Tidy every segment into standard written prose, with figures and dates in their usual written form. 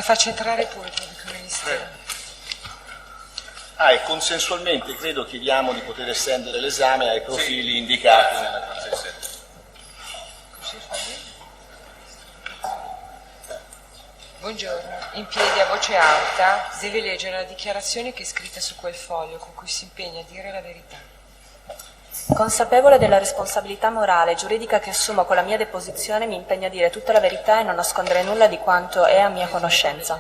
faccia entrare pure il pubblico ministero. E consensualmente credo chiediamo di poter estendere l'esame ai profili indicati nella consensuale. Buongiorno, in piedi a voce alta deve leggere la dichiarazione che è scritta su quel foglio con cui si impegna a dire la verità. Consapevole della responsabilità morale e giuridica che assumo con la mia deposizione, mi impegno a dire tutta la verità e non nascondere nulla di quanto è a mia conoscenza.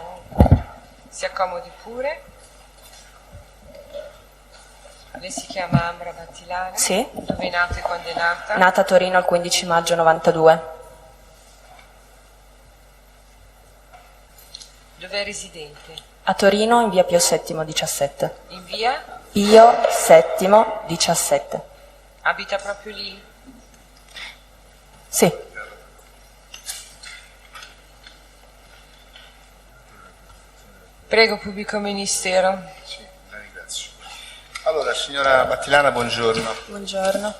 Si accomodi pure. Lei si chiama Ambra Battilana? Sì. Dove è nata e quando è nata? Nata a Torino il 15 maggio 92. Dove è residente? A Torino in via Pio VII 17. In via? Pio VII 17. Abita proprio lì? Sì. Prego, pubblico ministero. Sì, la ringrazio. Allora, signora Battilana, buongiorno. Buongiorno.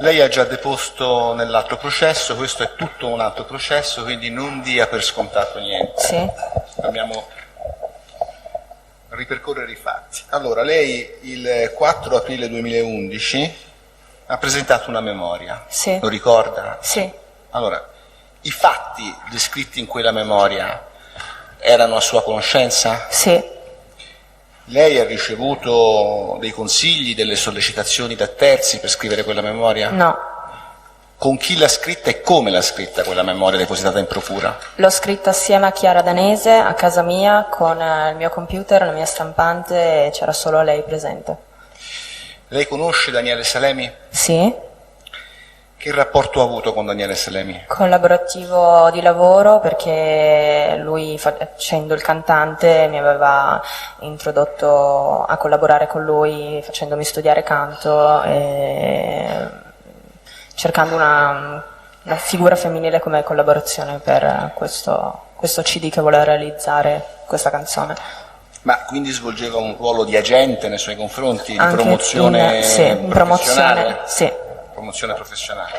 Lei ha già deposto nell'altro processo, questo è tutto un altro processo, quindi non dia per scontato niente. Sì. Dobbiamo ripercorrere i fatti. Allora, lei il 4 aprile 2011 ha presentato una memoria. Sì. Lo ricorda? Sì. Allora, i fatti descritti in quella memoria erano a sua conoscenza? Sì. Lei ha ricevuto dei consigli, delle sollecitazioni da terzi per scrivere quella memoria? No. Con chi l'ha scritta e come l'ha scritta quella memoria depositata in procura? L'ho scritta assieme a Chiara Danese a casa mia con il mio computer, la mia stampante e c'era solo lei presente. Lei conosce Daniele Salemi? Sì. Che rapporto ha avuto con Daniele Salemi? Collaborativo di lavoro perché lui, facendo il cantante, mi aveva introdotto a collaborare con lui facendomi studiare canto e cercando una figura femminile come collaborazione per questo CD che voleva realizzare, questa canzone. Ma quindi svolgeva un ruolo di agente nei suoi confronti, di Anche promozione in promozione, sì. Promozione professionale.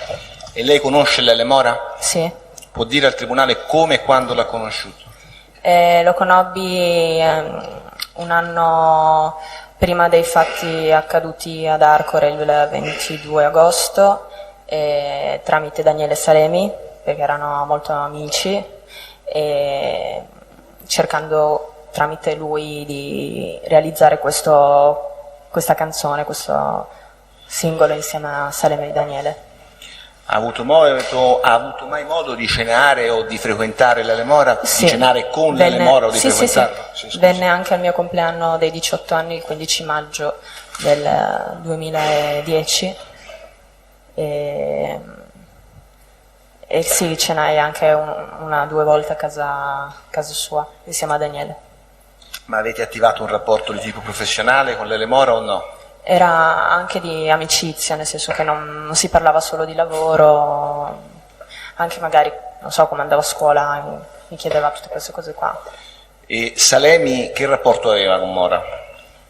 E lei conosce Lele Mora? Sì. Può dire al Tribunale come e quando l'ha conosciuto? Lo conobbi un anno prima dei fatti accaduti ad Arcore il 22 agosto tramite Daniele Salemi, perché erano molto amici, e cercando tramite lui di realizzare questa canzone, questo singolo insieme a Salemi e Daniele. Ha avuto mai modo di cenare o di frequentare Lele Mora? Sì. Di cenare con Lele Mora o di sì, frequentarlo? Sì. Venne anche al mio compleanno dei 18 anni, il 15 maggio del 2010 e sì, cenai anche una o due volte a casa sua insieme a Daniele. Ma avete attivato un rapporto di tipo professionale con Lele Mora o no? Era anche di amicizia, nel senso che non si parlava solo di lavoro, anche magari, non so, come andavo a scuola, mi chiedeva tutte queste cose qua. E Salemi che rapporto aveva con Mora?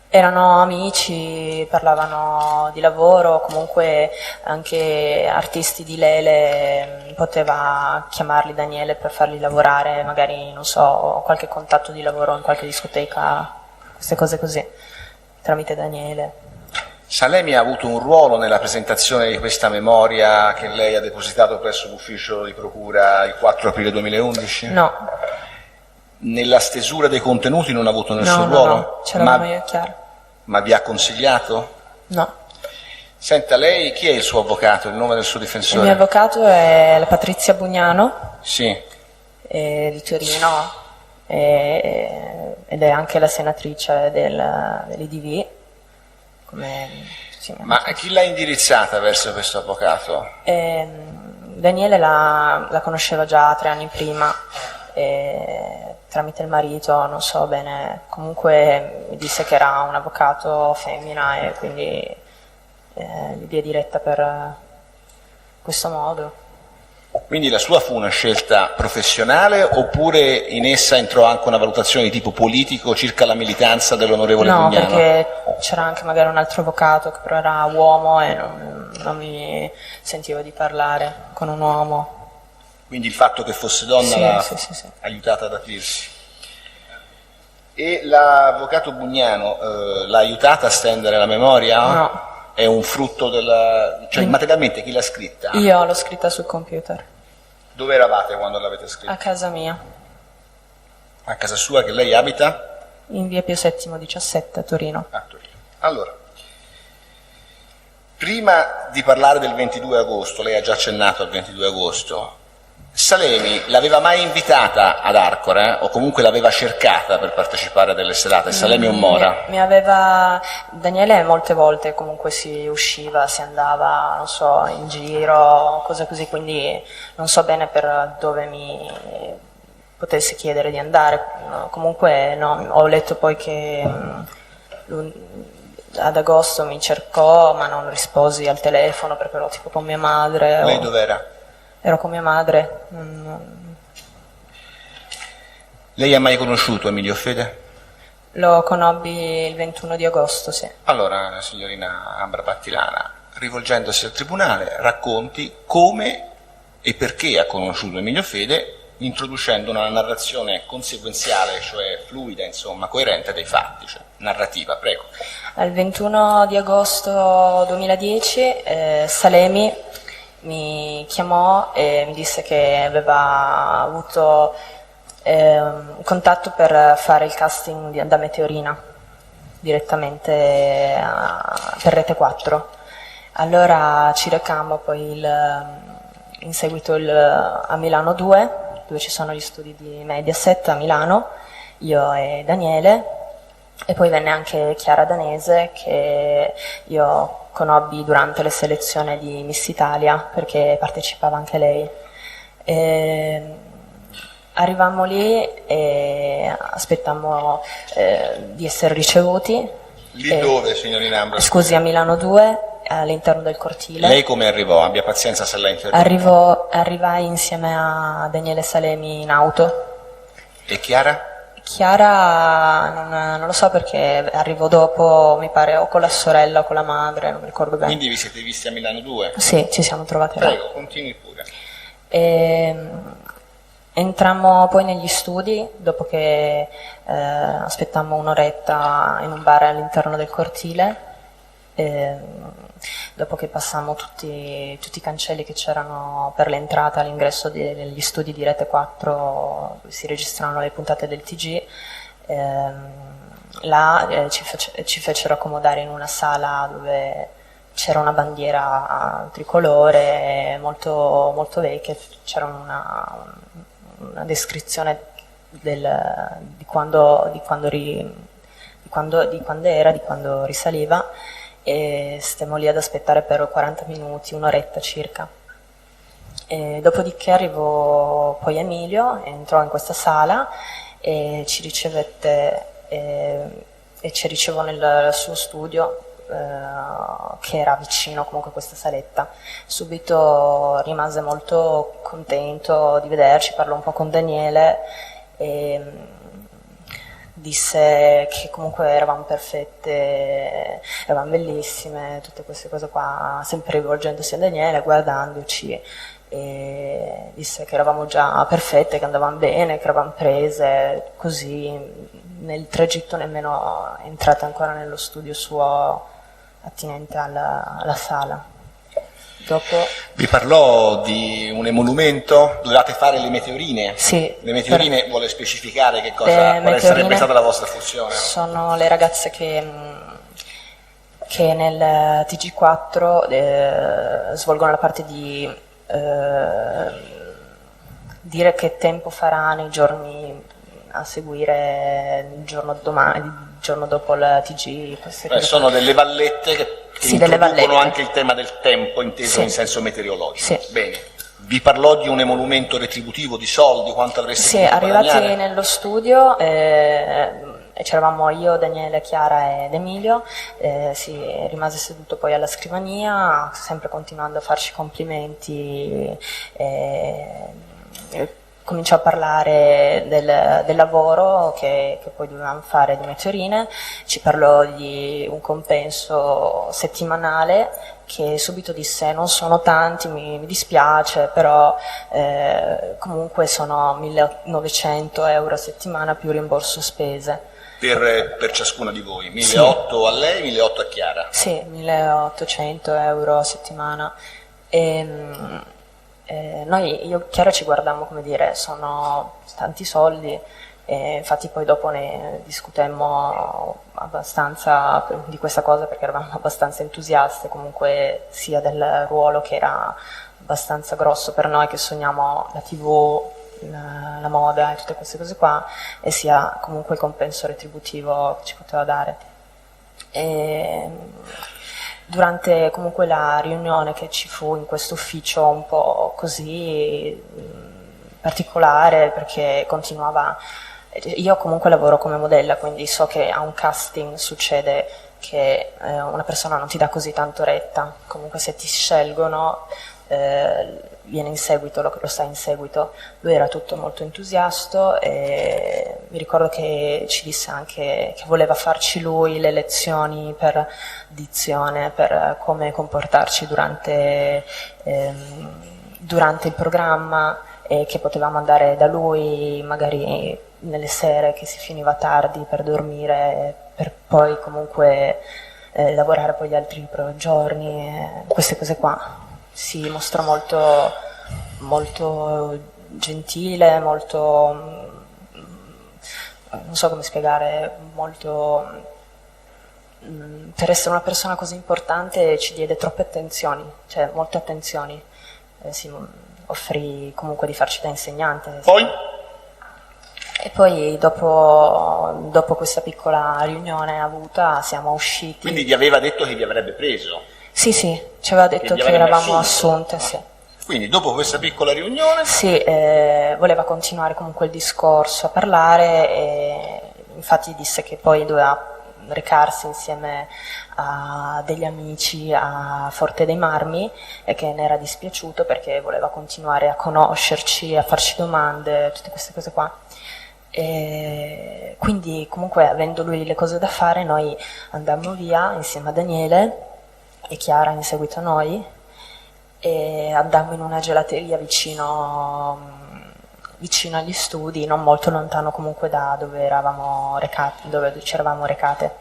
Erano amici, parlavano di lavoro, comunque anche artisti di Lele poteva chiamarli Daniele per farli lavorare, magari, non so, qualche contatto di lavoro in qualche discoteca, queste cose così, tramite Daniele. Salemi ha avuto un ruolo nella presentazione di questa memoria che lei ha depositato presso l'ufficio di procura il 4 aprile 2011? No. Nella stesura dei contenuti non ha avuto nessun ruolo? No, c'eravamo io e Chiara. Ma vi ha consigliato? No. Senta, lei chi è il suo avvocato, il nome del suo difensore? Il mio avvocato è la Patrizia Bugnano, Sì. di Torino, ed è anche la senatrice dell'IDV. Ma chi l'ha indirizzata verso questo avvocato? Daniele la conosceva già 3 anni prima, tramite il marito, non so bene, comunque mi disse che era un avvocato femmina e quindi gli diede diretta per questo modo. Quindi la sua fu una scelta professionale oppure in essa entrò anche una valutazione di tipo politico circa la militanza dell'onorevole Bugnano? No, perché c'era anche magari un altro avvocato che però era uomo e non mi sentivo di parlare con un uomo. Quindi il fatto che fosse donna Sì, l'ha sì. aiutata ad aprirsi. E l'avvocato Bugnano l'ha aiutata a stendere la memoria? No. È un frutto della... cioè materialmente chi l'ha scritta? Io l'ho scritta sul computer, Dove eravate quando l'avete scritta? a casa mia, A casa sua, che lei abita? in via Pio VII 17 a Torino. A Torino. Allora, prima di parlare del 22 agosto, lei ha già accennato al 22 agosto, Salemi l'aveva mai invitata ad Arcore o comunque l'aveva cercata per partecipare a delle serate? Salemi o Mora? Mi aveva... Daniele molte volte comunque si usciva, si andava, non so, in giro, cose così, quindi non so bene per dove mi potesse chiedere di andare. No, comunque no, ho letto poi che ad agosto mi cercò, ma non risposi al telefono perché ero tipo con mia madre. Lei dov'era? Ero con mia madre. Lei ha mai conosciuto Emilio Fede? Lo conobbi il 21 di agosto, sì. Allora, signorina Ambra Pattilana, rivolgendosi al Tribunale, racconti come e perché ha conosciuto Emilio Fede, introducendo una narrazione conseguenziale, cioè fluida, insomma, coerente dei fatti, cioè narrativa, prego. Il 21 di agosto 2010 Salemi mi chiamò e mi disse che aveva avuto un contatto per fare il casting da Meteorina direttamente per Rete 4. Allora ci recammo poi in seguito a Milano 2, dove ci sono gli studi di Mediaset a Milano, io e Daniele, e poi venne anche Chiara Danese, che io conobbi durante le selezioni di Miss Italia, perché partecipava anche lei. Arrivammo lì e aspettammo di essere ricevuti. Lì dove, signorina Ambra? Scusi, a Milano 2, all'interno del cortile. Lei come arrivò? Abbia pazienza se la interrompo. Arrivai insieme a Daniele Salemi in auto. E Chiara? Chiara non lo so perché arrivò dopo, mi pare, o con la sorella o con la madre, non mi ricordo bene. Quindi vi siete visti a Milano 2? Sì, ci siamo trovati là. Prego, continui pure. Entrammo poi negli studi, dopo che aspettammo un'oretta in un bar all'interno del cortile, dopo che passammo tutti i cancelli che c'erano per l'entrata all'ingresso degli studi di Rete 4, dove si registrano le puntate del TG, là ci fecero accomodare in una sala dove c'era una bandiera tricolore molto, molto vecchia, c'era una descrizione di quando risaliva, e stiamo lì ad aspettare per 40 minuti, un'oretta circa. Dopodiché arrivò poi Emilio, entrò in questa sala e ci ricevette e ci ricevò nel suo studio, che era vicino comunque a questa saletta. Subito rimase molto contento di vederci, parlò un po' con Daniele e disse che comunque eravamo perfette, eravamo bellissime, tutte queste cose qua, sempre rivolgendosi a Daniele, guardandoci, e disse che eravamo già perfette, che andavamo bene, che eravamo prese, così. Nel tragitto nemmeno entrate ancora nello studio suo attinente alla sala. Dopo... Vi parlò di un emolumento? Dovevate fare le meteorine? Sì. Le meteorine vuole specificare che cosa, quale sarebbe stata la vostra funzione? Sono le ragazze che nel TG4 svolgono la parte di dire che tempo farà nei giorni a seguire, il giorno dopo il TG. Sono delle vallette che introducono anche il tema del tempo inteso in senso meteorologico. Sì. Bene. Vi parlò di un emolumento retributivo, di soldi, quanto avreste potuto arrivati guadagnare? Nello studio c'eravamo io, Daniele, Chiara ed Emilio, si rimase seduto poi alla scrivania, sempre continuando a farci complimenti, cominciò a parlare del lavoro che poi dovevamo fare di Meteorine, ci parlò di un compenso settimanale che subito disse non sono tanti, mi dispiace, però comunque sono 1.900 euro a settimana più rimborso spese. Per ciascuna di voi, 1.800 a lei, 1.800 a Chiara? Sì, 1.800 euro a settimana. Noi, io e Chiara ci guardammo, come dire, sono tanti soldi, e infatti poi dopo ne discutemmo abbastanza di questa cosa perché eravamo abbastanza entusiaste comunque sia del ruolo che era abbastanza grosso per noi che sogniamo la TV, la moda e tutte queste cose qua, e sia comunque il compenso retributivo che ci poteva dare. Durante comunque la riunione che ci fu in questo ufficio un po' così particolare, perché continuava, io comunque lavoro come modella, quindi so che a un casting succede che una persona non ti dà così tanto retta, comunque se ti scelgono viene in seguito, lo sa in seguito. Lui era tutto molto entusiasta e mi ricordo che ci disse anche che voleva farci lui le lezioni per dizione, per come comportarci durante il programma, e che potevamo andare da lui magari nelle sere che si finiva tardi per dormire, per poi comunque lavorare poi gli altri giorni, queste cose qua. Si mostra molto, molto gentile, molto, non so come spiegare, molto, per essere una persona così importante ci diede troppe attenzioni, cioè molte attenzioni, si offrì comunque di farci da insegnante. Poi? E poi dopo questa piccola riunione avuta siamo usciti. Quindi vi aveva detto che vi avrebbe preso? Sì, ci aveva detto che eravamo assunte, sì. Quindi dopo questa piccola riunione? Sì, voleva continuare comunque il discorso a parlare, e infatti disse che poi doveva recarsi insieme a degli amici a Forte dei Marmi e che ne era dispiaciuto perché voleva continuare a conoscerci, a farci domande, tutte queste cose qua. E quindi comunque avendo lui le cose da fare noi andammo via insieme a Daniele e Chiara in seguito a noi, e andammo in una gelateria vicino agli studi, non molto lontano comunque da dove eravamo recati, dove ci eravamo recate.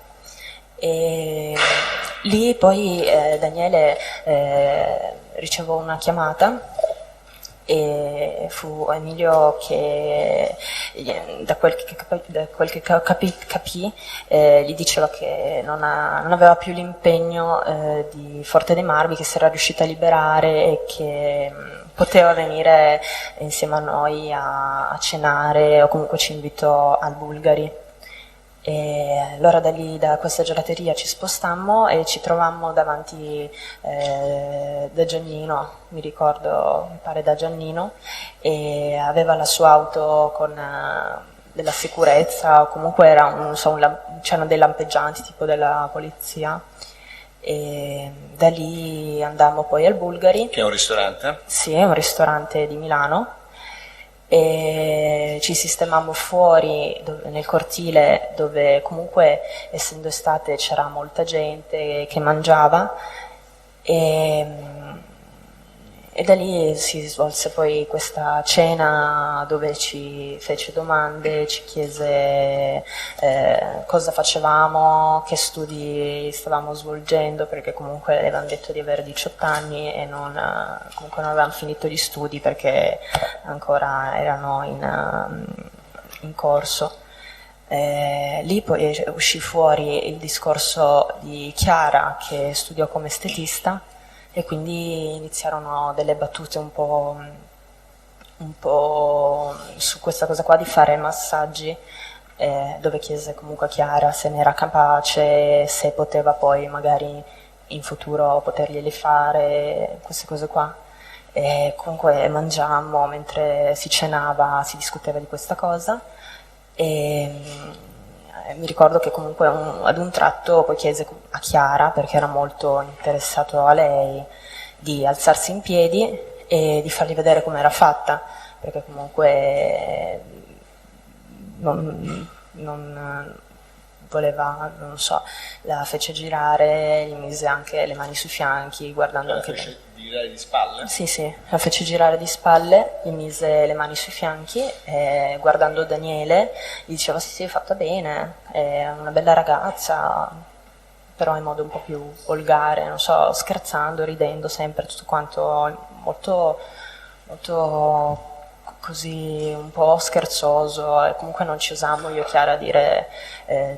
E lì poi Daniele ricevò una chiamata e fu Emilio che da quel che capì gli diceva che non aveva più l'impegno di Forte dei Marmi, che si era riuscita a liberare e che poteva venire insieme a noi a cenare, o comunque ci invitò al Bulgari. E allora da questa gelateria ci spostammo e ci trovammo davanti da Giannino, mi ricordo, mi pare da Giannino, e aveva la sua auto con della sicurezza, o comunque era c'erano dei lampeggianti tipo della polizia, e da lì andammo poi al Bulgari. Che è un ristorante? Sì, è un ristorante di Milano. E ci sistemammo fuori nel cortile dove comunque essendo estate c'era molta gente che mangiava, e da lì si svolse poi questa cena dove ci fece domande, ci chiese cosa facevamo, che studi stavamo svolgendo, perché comunque avevano detto di avere 18 anni e comunque non avevamo finito gli studi perché ancora erano in corso. Lì poi uscì fuori il discorso di Chiara che studiò come estetista, e quindi iniziarono delle battute un po' su questa cosa qua di fare massaggi, dove chiese comunque a Chiara se ne era capace, se poteva poi magari in futuro poterglieli fare, queste cose qua. E comunque mangiammo, mentre si cenava si discuteva di questa cosa, e mi ricordo che comunque ad un tratto poi chiese a Chiara, perché era molto interessato a lei, di alzarsi in piedi e di fargli vedere come era fatta, perché comunque non voleva, non so, la fece girare, gli mise anche le mani sui fianchi, guardando La anche fece girare di spalle? Sì, la fece girare di spalle, gli mise le mani sui fianchi e guardando Daniele gli diceva sì, è fatta bene, è una bella ragazza, però in modo un po' più volgare, non so, scherzando, ridendo sempre, tutto quanto molto, molto così un po' scherzoso, e comunque non ci usammo io e Chiara a dire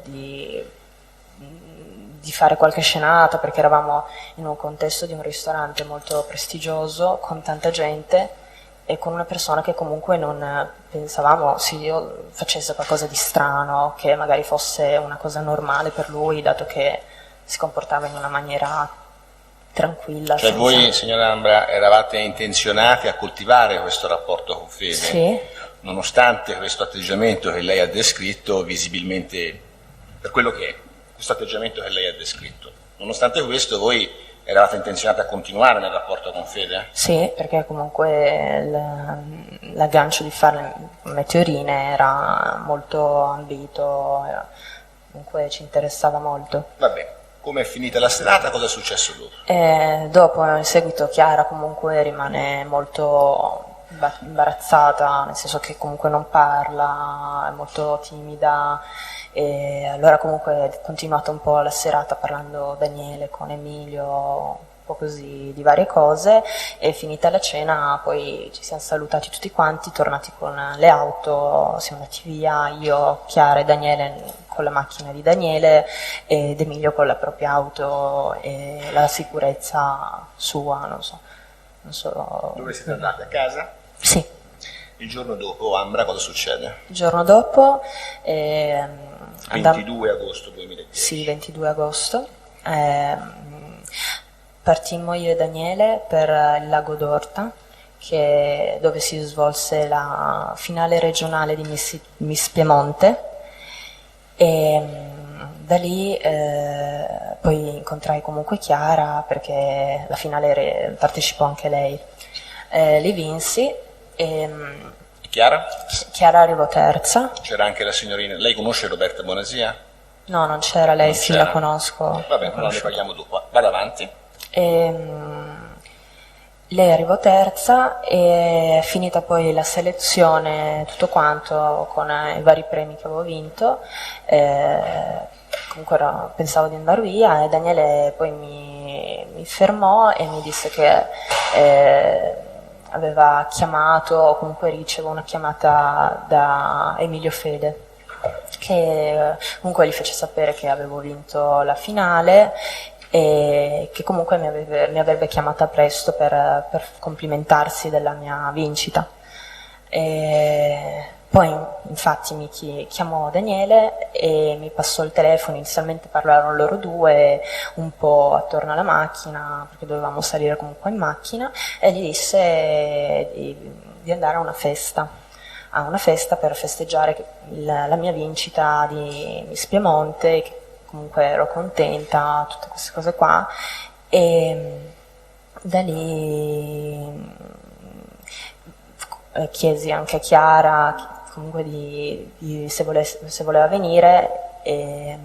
di fare qualche scenata, perché eravamo in un contesto di un ristorante molto prestigioso, con tanta gente e con una persona che comunque non pensavamo facesse qualcosa di strano, che magari fosse una cosa normale per lui, dato che si comportava in una maniera tranquilla. Cioè voi, signora Ambra, eravate intenzionati a coltivare questo rapporto con Fede? Sì. Nonostante questo atteggiamento che lei ha descritto, visibilmente, per quello che è, questo atteggiamento che lei ha descritto, nonostante questo voi eravate intenzionati a continuare nel rapporto con Fede? Sì, perché comunque l'aggancio di fare meteorine era molto ambito, comunque ci interessava molto. Va bene. Come è finita la serata? Cosa è successo dopo? Dopo, in seguito, Chiara comunque rimane molto imbarazzata, nel senso che comunque non parla, è molto timida, e allora comunque è continuata un po' la serata parlando Daniele con Emilio, un po' così di varie cose, e finita la cena poi ci siamo salutati tutti quanti, tornati con le auto, siamo andati via, io, Chiara e Daniele con la macchina di Daniele ed Emilio con la propria auto e la sicurezza sua, non so. Dove siete andati? A casa? Sì. Il giorno dopo, Ambra, cosa succede? Il giorno dopo 22 agosto 2010. Sì, 22 agosto. Partimmo io e Daniele per il Lago d'Orta, dove si svolse la finale regionale di Miss Piemonte, e da lì poi incontrai comunque Chiara, perché la finale partecipò anche lei. Li vinsi e Chiara? Chiara arrivò terza. C'era anche la signorina. Lei conosce Roberta Bonasia? No, non c'era, lei Non sì, c'era. la conosco. Va bene, allora ne parliamo dopo. Vado avanti. Lei arrivò terza e finita poi la selezione, tutto quanto, con i vari premi che avevo vinto, comunque pensavo di andare via, e Daniele poi mi fermò e mi disse che aveva chiamato, o comunque ricevo una chiamata da Emilio Fede, che comunque gli fece sapere che avevo vinto la finale e che comunque mi avrebbe chiamata presto per complimentarsi della mia vincita. Poi infatti mi chiamò Daniele e mi passò il telefono. Inizialmente parlarono loro due un po' attorno alla macchina, perché dovevamo salire comunque in macchina, e gli disse di andare a una festa per festeggiare la mia vincita di Miss Piemonte, che comunque ero contenta, tutte queste cose qua, e da lì chiesi anche a Chiara comunque se voleva venire, e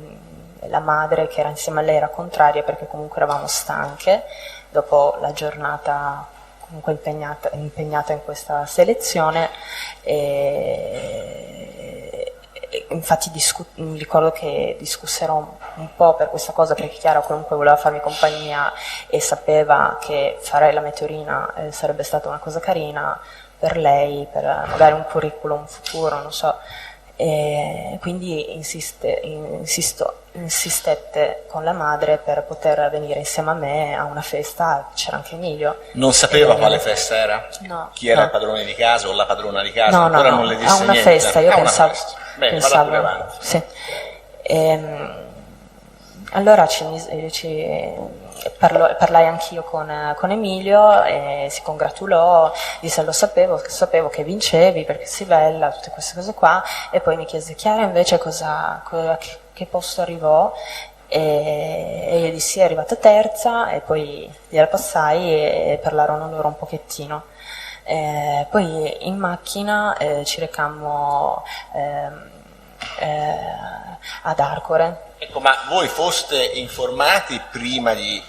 la madre, che era insieme a lei, era contraria, perché comunque eravamo stanche dopo la giornata comunque impegnata in questa selezione, e infatti mi ricordo che discussero un po' per questa cosa, perché Chiara comunque voleva farmi compagnia e sapeva che fare la meteorina sarebbe stata una cosa carina per lei, per magari un curriculum futuro, non so, e quindi insistette con la madre per poter venire insieme a me a una festa. C'era anche Emilio. Non sapeva quale festa era? No. Chi era no. il padrone di casa o la padrona di casa? No, Ancora no, non le disse a una niente? festa, io A una pensavo. festa. Bene, vado pure avanti. Sì. Allora parlai anch'io con Emilio e si congratulò, disse sapevo che vincevi perché sei bella, tutte queste cose qua, e poi mi chiese Chiara invece che posto arrivò, e io dissi è arrivata terza, e poi gliela passai e parlarono loro un pochettino. Poi in macchina ci recammo ad Arcore. Ecco, ma voi foste informati prima di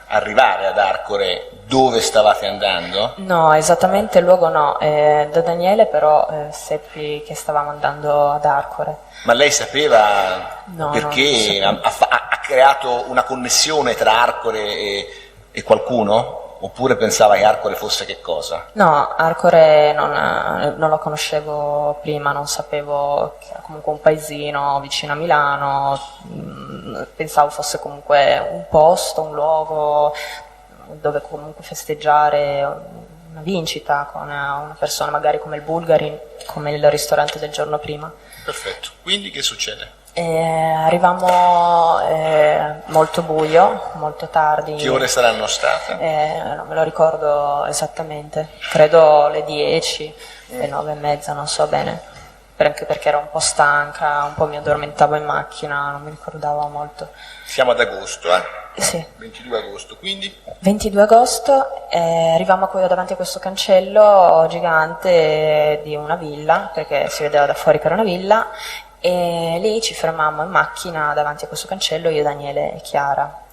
arrivare ad Arcore dove stavate andando? No, esattamente il luogo no. Da Daniele però seppi che stavamo andando ad Arcore. Ma lei sapeva No, perché non ha creato una connessione tra Arcore e qualcuno? Oppure pensava che Arcore fosse che cosa? No, Arcore non lo conoscevo prima, non sapevo che era comunque un paesino vicino a Milano, pensavo fosse comunque un posto, un luogo dove comunque festeggiare una vincita con una persona magari come il Bulgari, come il ristorante del giorno prima. Perfetto, quindi che succede? Arrivammo molto buio, molto tardi. Che ore saranno state? Non me lo ricordo esattamente, credo le 10, le 9:30, non so bene, anche perché ero un po' stanca, un po' mi addormentavo in macchina, non mi ricordavo molto. Siamo ad agosto, Sì. 22 agosto, quindi? 22 agosto, arrivammo davanti a questo cancello gigante di una villa, perché si vedeva da fuori che era una villa, e lì ci fermammo in macchina davanti a questo cancello, io, Daniele e Chiara.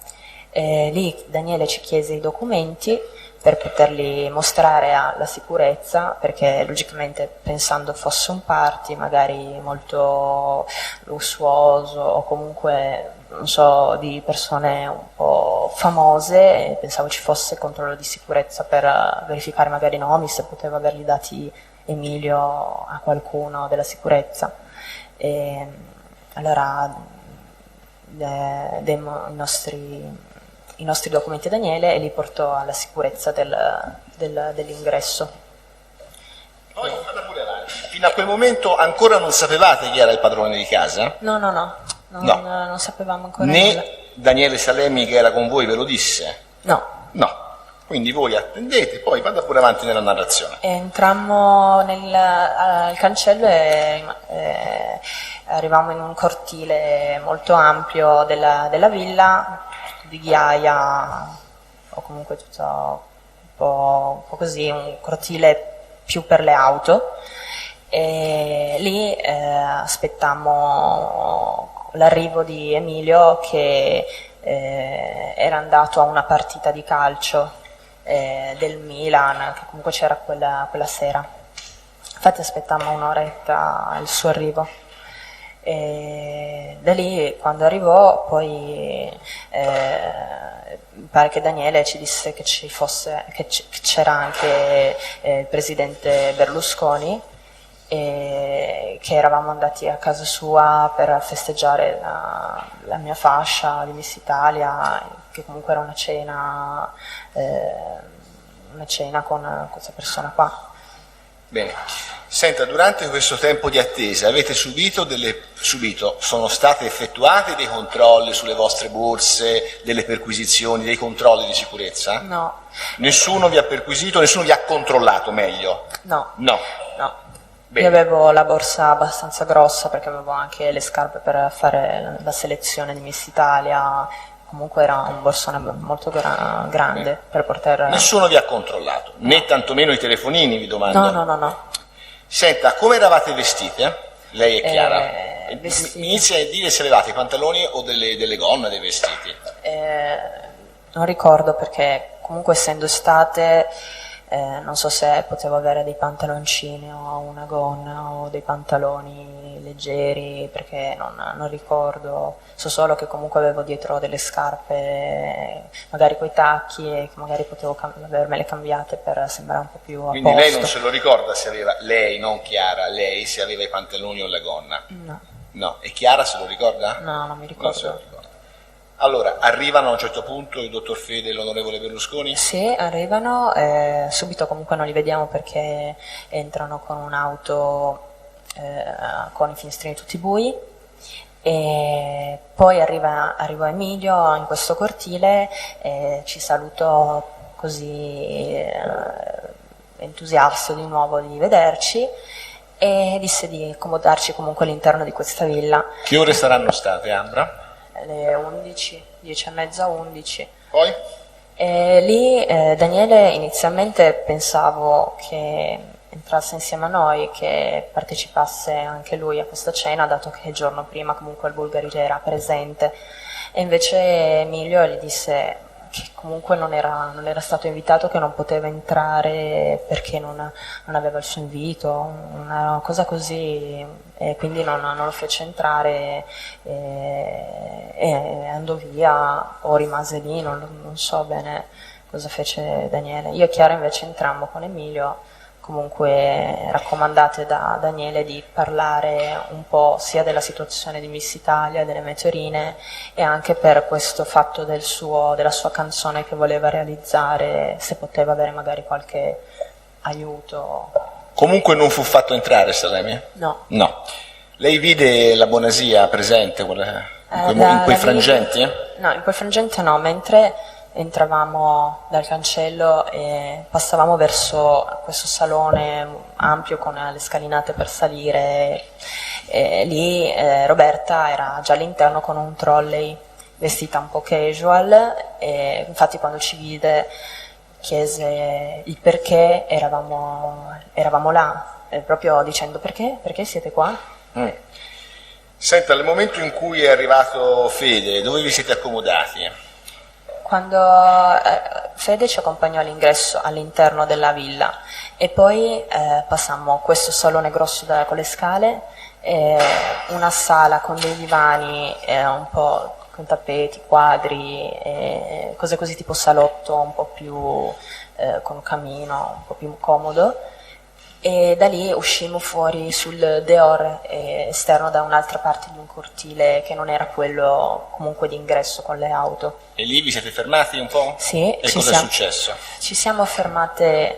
Lì Daniele ci chiese i documenti per poterli mostrare alla sicurezza, perché logicamente pensando fosse un party magari molto lussuoso o comunque non so, di persone un po' famose, pensavo ci fosse controllo di sicurezza per verificare magari i nomi, se poteva averli dati Emilio a qualcuno della sicurezza. E allora demmo i nostri documenti a Daniele e li portò alla sicurezza dell'ingresso. Poi vada pure avanti. Fino a quel momento ancora non sapevate chi era il padrone di casa? No, non sapevamo ancora Né nulla. Daniele Salemi che era con voi ve lo disse? No. No. Quindi voi attendete, poi vada pure avanti nella narrazione. Entrammo al cancello e arrivammo in un cortile molto ampio della villa, di ghiaia, o comunque tutto un po' così, un cortile più per le auto. E lì aspettammo l'arrivo di Emilio che era andato a una partita di calcio del Milan, che comunque c'era quella sera. Infatti aspettammo un'oretta il suo arrivo. E da lì, quando arrivò, poi pare che Daniele ci disse che c'era anche il presidente Berlusconi, e che eravamo andati a casa sua per festeggiare la mia fascia di Miss Italia, che comunque era una cena con questa persona qua. Bene. Senta, durante questo tempo di attesa avete sono state effettuate dei controlli sulle vostre borse, delle perquisizioni, dei controlli di sicurezza? No. Nessuno vi ha perquisito, nessuno vi ha controllato, meglio? No. Bene. Io avevo la borsa abbastanza grossa perché avevo anche le scarpe per fare la selezione di Miss Italia, comunque era un borsone molto grande per poter... Nessuno vi ha controllato, né tantomeno i telefonini, vi domando? No. Senta, come eravate vestite? Lei e Chiara? Vestiti. Mi inizia a dire se avevate i pantaloni o delle gonne, dei vestiti. Non ricordo perché comunque essendo estate non so se potevo avere dei pantaloncini o una gonna o dei pantaloni leggeri, perché non ricordo, so solo che comunque avevo dietro delle scarpe magari coi tacchi e che magari potevo avermele cambiate per sembrare un po' più a Quindi posto. lei non se lo ricorda se aveva, lei, non Chiara, lei se aveva i pantaloni o la gonna? No. E Chiara se lo ricorda? No, non mi ricordo. Non se lo ricorda. Allora, arrivano a un certo punto il dottor Fede e l'onorevole Berlusconi? Sì, arrivano, subito comunque non li vediamo perché entrano con un'auto con i finestrini tutti bui, e poi arriva Emilio in questo cortile e ci salutò così entusiasta di nuovo di vederci e disse di accomodarci comunque all'interno di questa villa. Che ore saranno state, Ambra? Le 11, 10:30, 11. Poi? E lì Daniele inizialmente pensavo che entrasse insieme a noi, che partecipasse anche lui a questa cena, dato che il giorno prima comunque il Bulgari era presente, e invece Emilio gli disse che comunque non era stato invitato, che non poteva entrare perché non aveva il suo invito, una cosa così, e quindi non lo fece entrare e andò via o rimase lì, non so bene cosa fece Daniele. Io e Chiara invece entrammo con Emilio, comunque raccomandate da Daniele di parlare un po' sia della situazione di Miss Italia, delle meteorine, e anche per questo fatto della sua canzone che voleva realizzare, se poteva avere magari qualche aiuto. Comunque non fu fatto entrare Salemi? No. No. Lei vide la Bonasia presente in quei frangenti? No, in quel frangente no, mentre entravamo dal cancello e passavamo verso questo salone ampio con le scalinate per salire, e lì Roberta era già all'interno con un trolley, vestita un po' casual, e infatti quando ci vide chiese il perché eravamo là, proprio dicendo perché siete qua? Senta, nel momento in cui è arrivato Fede, dove vi siete accomodati? Quando Fede ci accompagnò all'ingresso all'interno della villa, e poi passammo questo salone grosso con le scale, una sala con dei divani un po' con tappeti, quadri, cose così tipo salotto un po' più con un camino un po' più comodo, e da lì uscimmo fuori sul dehors esterno da un'altra parte di un cortile che non era quello comunque di ingresso con le auto. E lì vi siete fermati un po'? Sì. E cosa è successo? Ci siamo fermati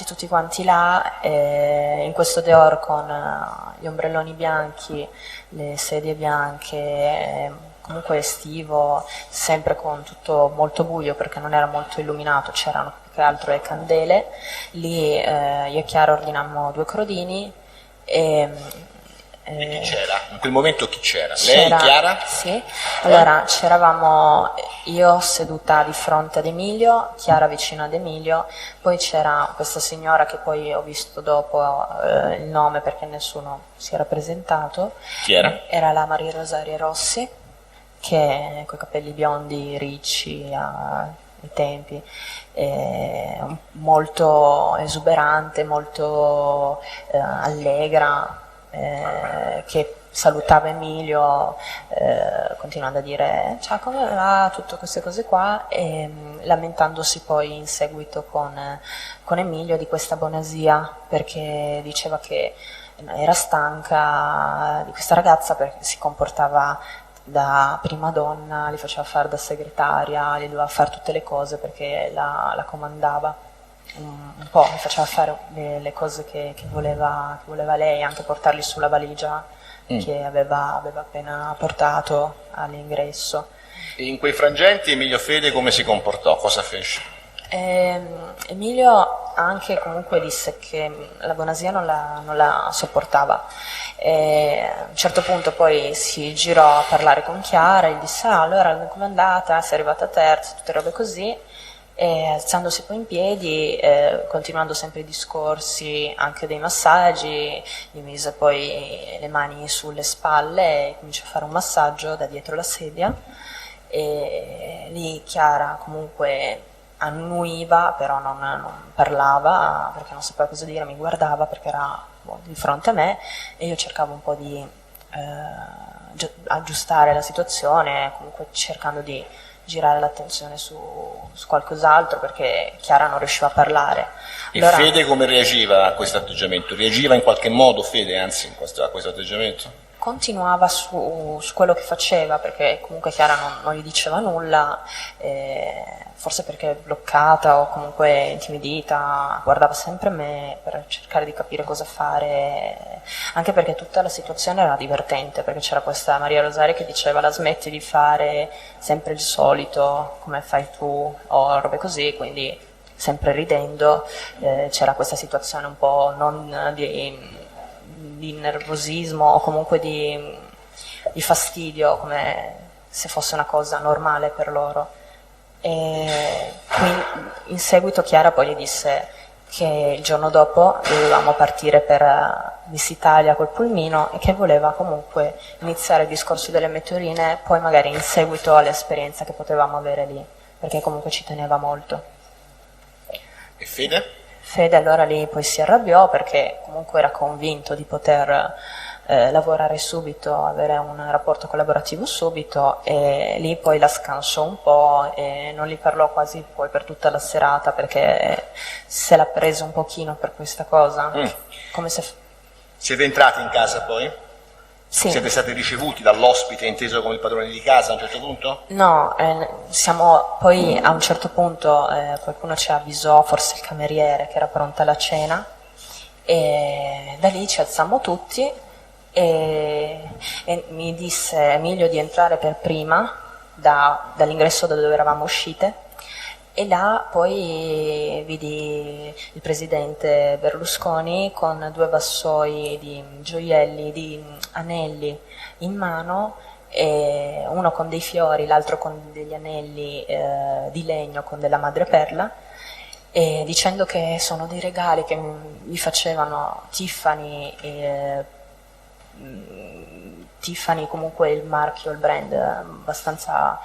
tutti quanti là, in questo dehors con gli ombrelloni bianchi, le sedie bianche, comunque estivo, sempre con tutto molto buio perché non era molto illuminato, c'erano più che altro le candele. Lì io e Chiara ordinammo 2 crodini E chi c'era? In quel momento chi c'era? Lei, Chiara? Sì, allora c'eravamo io seduta di fronte ad Emilio, Chiara vicino ad Emilio, poi c'era questa signora che poi ho visto dopo il nome perché nessuno si era presentato. Chi era? Era la Maria Rosaria Rossi, che con i capelli biondi ricci ai tempi, molto esuberante, molto allegra, che salutava Emilio continuando a dire ciao, come va, tutte queste cose qua, e lamentandosi poi in seguito con Emilio di questa bonasia, perché diceva che era stanca di questa ragazza perché si comportava da prima donna, gli faceva fare da segretaria, gli doveva fare tutte le cose perché la comandava un po', gli faceva fare le cose che voleva lei, anche portarli sulla valigia che aveva appena portato all'ingresso. E in quei frangenti Emilio Fede come si comportò? Cosa fece? Emilio anche comunque disse che la Bonasia non la sopportava. A un certo punto poi si girò a parlare con Chiara e gli disse allora come è andata, sei arrivata terza, tutte robe così, e alzandosi poi in piedi, continuando sempre i discorsi anche dei massaggi, gli mise poi le mani sulle spalle e cominciò a fare un massaggio da dietro la sedia, e lì Chiara comunque annuiva, però non parlava perché non sapeva cosa dire, mi guardava perché era di fronte a me, e io cercavo un po' di aggiustare la situazione, comunque cercando di girare l'attenzione su qualcos'altro perché Chiara non riusciva a parlare. Allora, e Fede come reagiva a questo atteggiamento? Reagiva in qualche modo Fede, anzi, a questo atteggiamento? Continuava su quello che faceva, perché comunque Chiara non gli diceva nulla, forse perché bloccata o comunque intimidita, guardava sempre me per cercare di capire cosa fare, anche perché tutta la situazione era divertente, perché c'era questa Maria Rosaria che diceva la smetti di fare sempre il solito, come fai tu, o robe così, quindi sempre ridendo, c'era questa situazione un po' non di nervosismo o comunque di fastidio, come se fosse una cosa normale per loro. E quindi, in seguito Chiara poi gli disse che il giorno dopo dovevamo partire per Miss Italia col pulmino e che voleva comunque iniziare il discorso delle meteorine poi magari in seguito all'esperienza che potevamo avere lì, perché comunque ci teneva molto. E Fede? Fede allora lì poi si arrabbiò perché comunque era convinto di poter lavorare subito, avere un rapporto collaborativo subito, e lì poi la scansò un po' e non gli parlò quasi poi per tutta la serata perché se l'ha presa un pochino per questa cosa. Come se... Siete entrati in casa poi? Sì. Siete stati ricevuti dall'ospite inteso come il padrone di casa a un certo punto? No, siamo poi a un certo punto qualcuno ci avvisò, forse il cameriere, che era pronta la cena, e da lì ci alzammo tutti e mi disse Emilio di entrare per prima dall'ingresso da dove eravamo uscite, e là poi vidi il presidente Berlusconi con 2 vassoi di gioielli, di anelli in mano, e uno con dei fiori, l'altro con degli anelli di legno con della madreperla, e dicendo che sono dei regali che mi facevano Tiffany, comunque il marchio, il brand abbastanza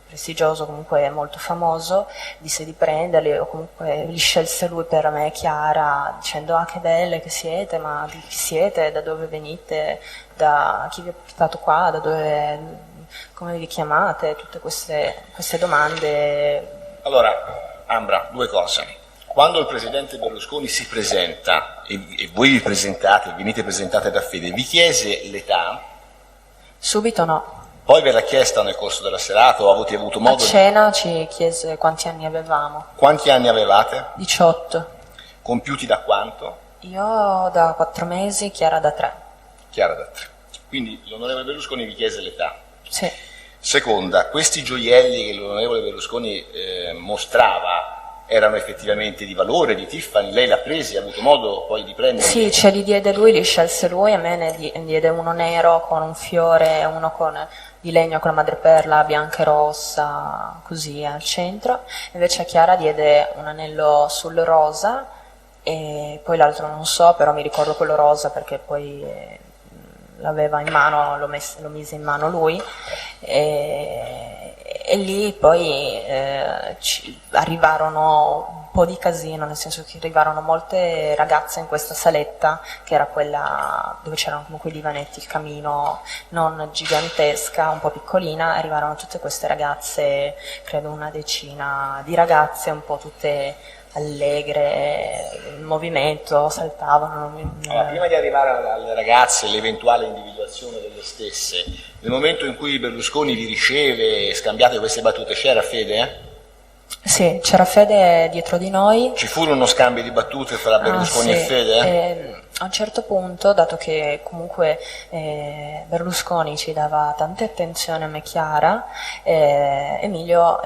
prestigioso, comunque molto famoso, disse di prenderli, o comunque li scelse lui per me e Chiara, dicendo che belle che siete, ma di chi siete, da dove venite, da chi vi ha portato qua, come vi chiamate, tutte queste domande. Allora, Ambra, 2 cose. Quando il presidente Berlusconi si presenta e voi vi presentate, venite presentate da Fede, vi chiese l'età? Subito no. Poi ve l'ha chiesta nel corso della serata o avete avuto modo? A cena ci chiese quanti anni avevamo. Quanti anni avevate? 18. Compiuti da quanto? Io da 4 mesi, Chiara da 3. Chiara da 3. Quindi l'onorevole Berlusconi vi chiese l'età. Sì. Seconda, questi gioielli che l'onorevole Berlusconi mostrava erano effettivamente di valore, di Tiffany? Lei l'ha presi, ha avuto modo poi di prenderli? Sì, ce li diede lui, li scelse lui, a me ne diede uno nero con un fiore, uno di legno con la madreperla bianca e rossa, così al centro, invece a Chiara diede un anello sul rosa, e poi l'altro non so, però mi ricordo quello rosa perché poi l'aveva in mano, lo mise in mano lui, e lì poi arrivarono un po' di casino, nel senso che arrivarono molte ragazze in questa saletta, che era quella dove c'erano comunque i divanetti, il camino non gigantesca, un po' piccolina, arrivarono tutte queste ragazze, credo una decina di ragazze, un po' tutte allegre, in movimento, saltavano. Allora, prima di arrivare alle ragazze, l'eventuale individuazione delle stesse, nel momento in cui Berlusconi vi riceve e scambiate queste battute, c'era Fede? Sì, c'era Fede dietro di noi. Ci furono scambi di battute fra Berlusconi e Fede? A un certo punto, dato che comunque Berlusconi ci dava tante attenzioni a me e Chiara, Emilio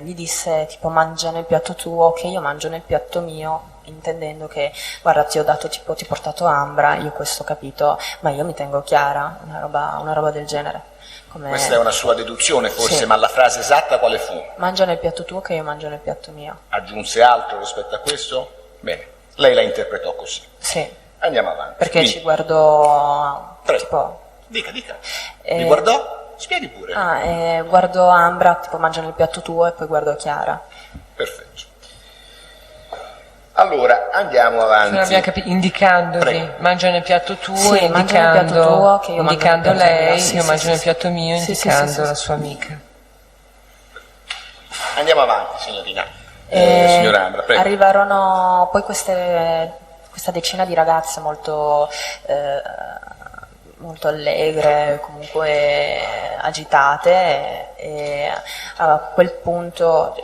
gli disse tipo mangia nel piatto tuo, che io mangio nel piatto mio, intendendo che guarda ti ho dato tipo ti ho portato Ambra, io questo ho capito, ma io mi tengo Chiara, una roba del genere. Questa è una sua deduzione forse, sì. Ma la frase esatta quale fu? Mangia nel piatto tuo che io mangio nel piatto mio. Aggiunse altro rispetto a questo? Bene, lei la interpretò così. Sì. Andiamo avanti. Perché Quindi, ci guardò tipo... Dica. Mi guardò? Spieghi pure. Guardo Ambra, tipo mangia nel piatto tuo, e poi guardo Chiara. Perfetto. Allora, andiamo avanti. Non abbiamo capito, indicandovi, Prego. mangia nel piatto tuo, Sì, mangia nel piatto tuo, che io mangio nel indicando piatto lei, mio. Sì, io sì, mangio sì, nel sì. piatto mio, Sì, indicando sì, la sì. sua amica. Andiamo avanti, signorina. Signora Ambra, prego. Arrivarono poi questa decina di ragazze molto allegre, comunque agitate, e a quel punto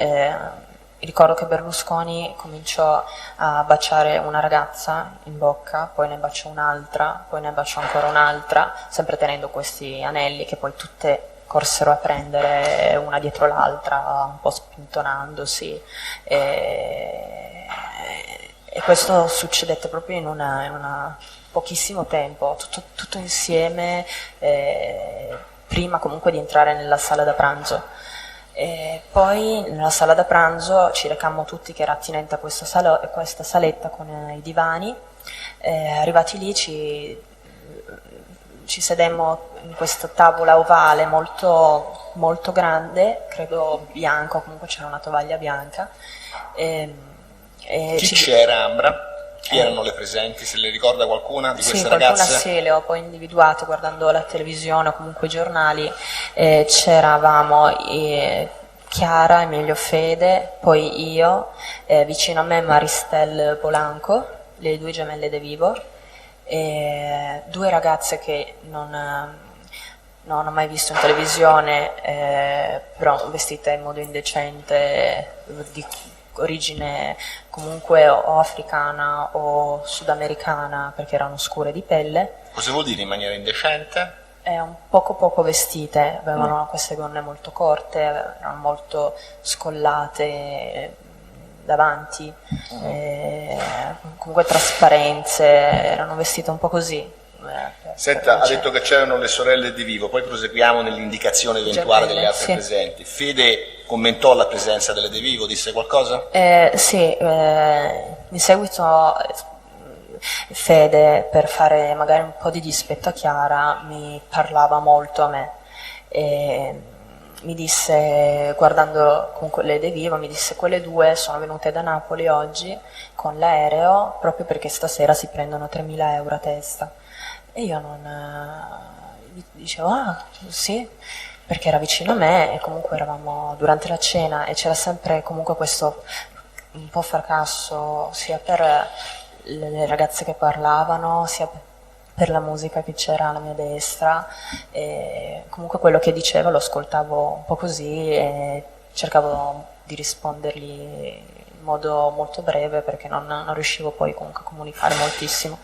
ricordo che Berlusconi cominciò a baciare una ragazza in bocca, poi ne baciò un'altra, poi ne baciò ancora un'altra, sempre tenendo questi anelli che poi tutte corsero a prendere una dietro l'altra, un po' spintonandosi, e questo succedette proprio in una pochissimo tempo, tutto insieme, prima comunque di entrare nella sala da pranzo. E poi nella sala da pranzo ci recammo tutti, che era attinente a questa saletta con i divani. Arrivati lì ci sedemmo in questa tavola ovale molto, molto grande, credo bianco, comunque c'era una tovaglia bianca. Chi c'era, Ambra? Chi erano le presenti? Se le ricorda qualcuna di queste ragazze? Sì, qualcuna sì, le ho poi individuate guardando la televisione o comunque i giornali. C'eravamo Chiara, Emilio Fede, poi io, vicino a me Maristel Polanco, le due gemelle De Vivo, due ragazze che non ho mai visto in televisione, però vestite in modo indecente, di origine comunque o africana o sudamericana, perché erano scure di pelle. Cosa vuol dire in maniera indecente? Un poco vestite, avevano queste gonne molto corte, erano molto scollate davanti, comunque trasparenze, erano vestite un po' così. Senta, ha detto che c'erano le sorelle di Vivo, poi proseguiamo nell'indicazione eventuale delle altre presenti. Fede commentò la presenza delle De Vivo, disse qualcosa? Sì, in seguito Fede, per fare magari un po' di dispetto a Chiara, mi parlava molto a me. Mi disse, guardando comunque le De Vivo, mi disse: quelle due sono venute da Napoli oggi con l'aereo proprio perché stasera si prendono 3.000 euro a testa. E io dicevo: ah sì, perché era vicino a me e comunque eravamo durante la cena e c'era sempre comunque questo un po' fracasso sia per le ragazze che parlavano sia per la musica che c'era alla mia destra, e comunque quello che diceva lo ascoltavo un po' così e cercavo di rispondergli in modo molto breve perché non riuscivo poi comunque a comunicare moltissimo.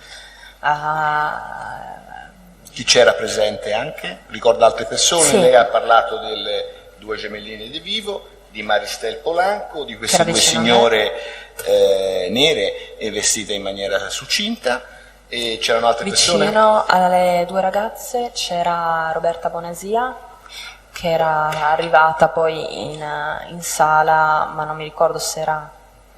Chi c'era presente anche? Ricorda altre persone? Sì. Lei ha parlato delle due gemelline di Vivo, di Maristel Polanco, di queste due signore nere e vestite in maniera succinta. E c'erano altre persone? Vicino alle due ragazze c'era Roberta Bonasia, che era arrivata poi in sala, ma non mi ricordo se era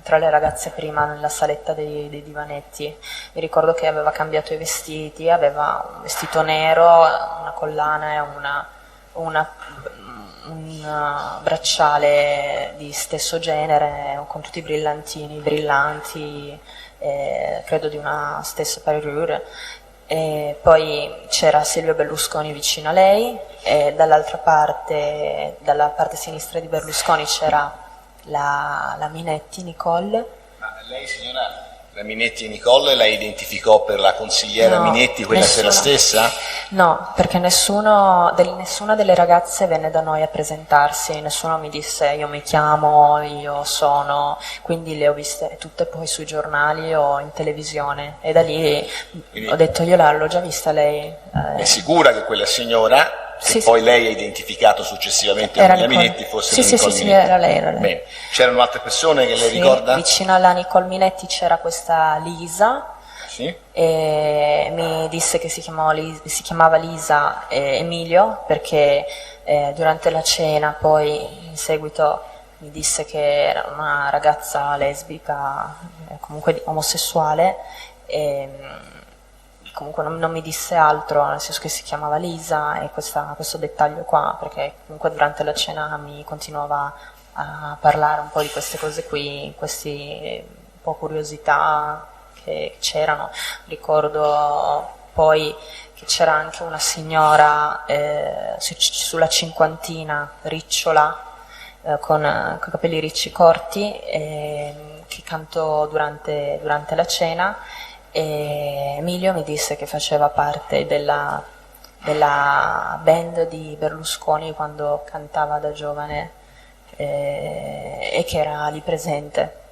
tra le ragazze prima nella saletta dei divanetti. Mi ricordo che aveva cambiato i vestiti, aveva un vestito nero, una collana e un bracciale di stesso genere con tutti i brillantini brillanti, credo di una stessa parure. E poi c'era Silvio Berlusconi vicino a lei e dall'altra parte, dalla parte sinistra di Berlusconi c'era la Minetti Nicole. Ma lei, signora, la Minetti Nicole la identificò per la consigliera Minetti, quella sera stessa? No, perché nessuna delle ragazze venne da noi a presentarsi, nessuno mi disse io mi chiamo, io sono, quindi le ho viste tutte poi sui giornali o in televisione e da lì quindi, ho detto io l'ho già vista lei. È sicura che quella signora, che poi lei ha identificato successivamente come la Minetti, fosse Nicole Minetti? Sì, era lei. Bene. C'erano altre persone che lei ricorda? Vicino alla Nicole Minetti c'era questa Lisa. Sì. E mi disse che si chiamava Lisa Emilio perché durante la cena poi in seguito mi disse che era una ragazza lesbica, comunque omosessuale, e comunque non mi disse altro, nel senso che si chiamava Lisa e questo dettaglio qua, perché comunque durante la cena mi continuava a parlare un po' di queste cose qui, queste un po' curiosità che c'erano. Ricordo poi che c'era anche una signora sulla cinquantina, ricciola, con capelli ricci corti, che cantò durante la cena, e Emilio mi disse che faceva parte della band di Berlusconi quando cantava da giovane, e che era lì presente.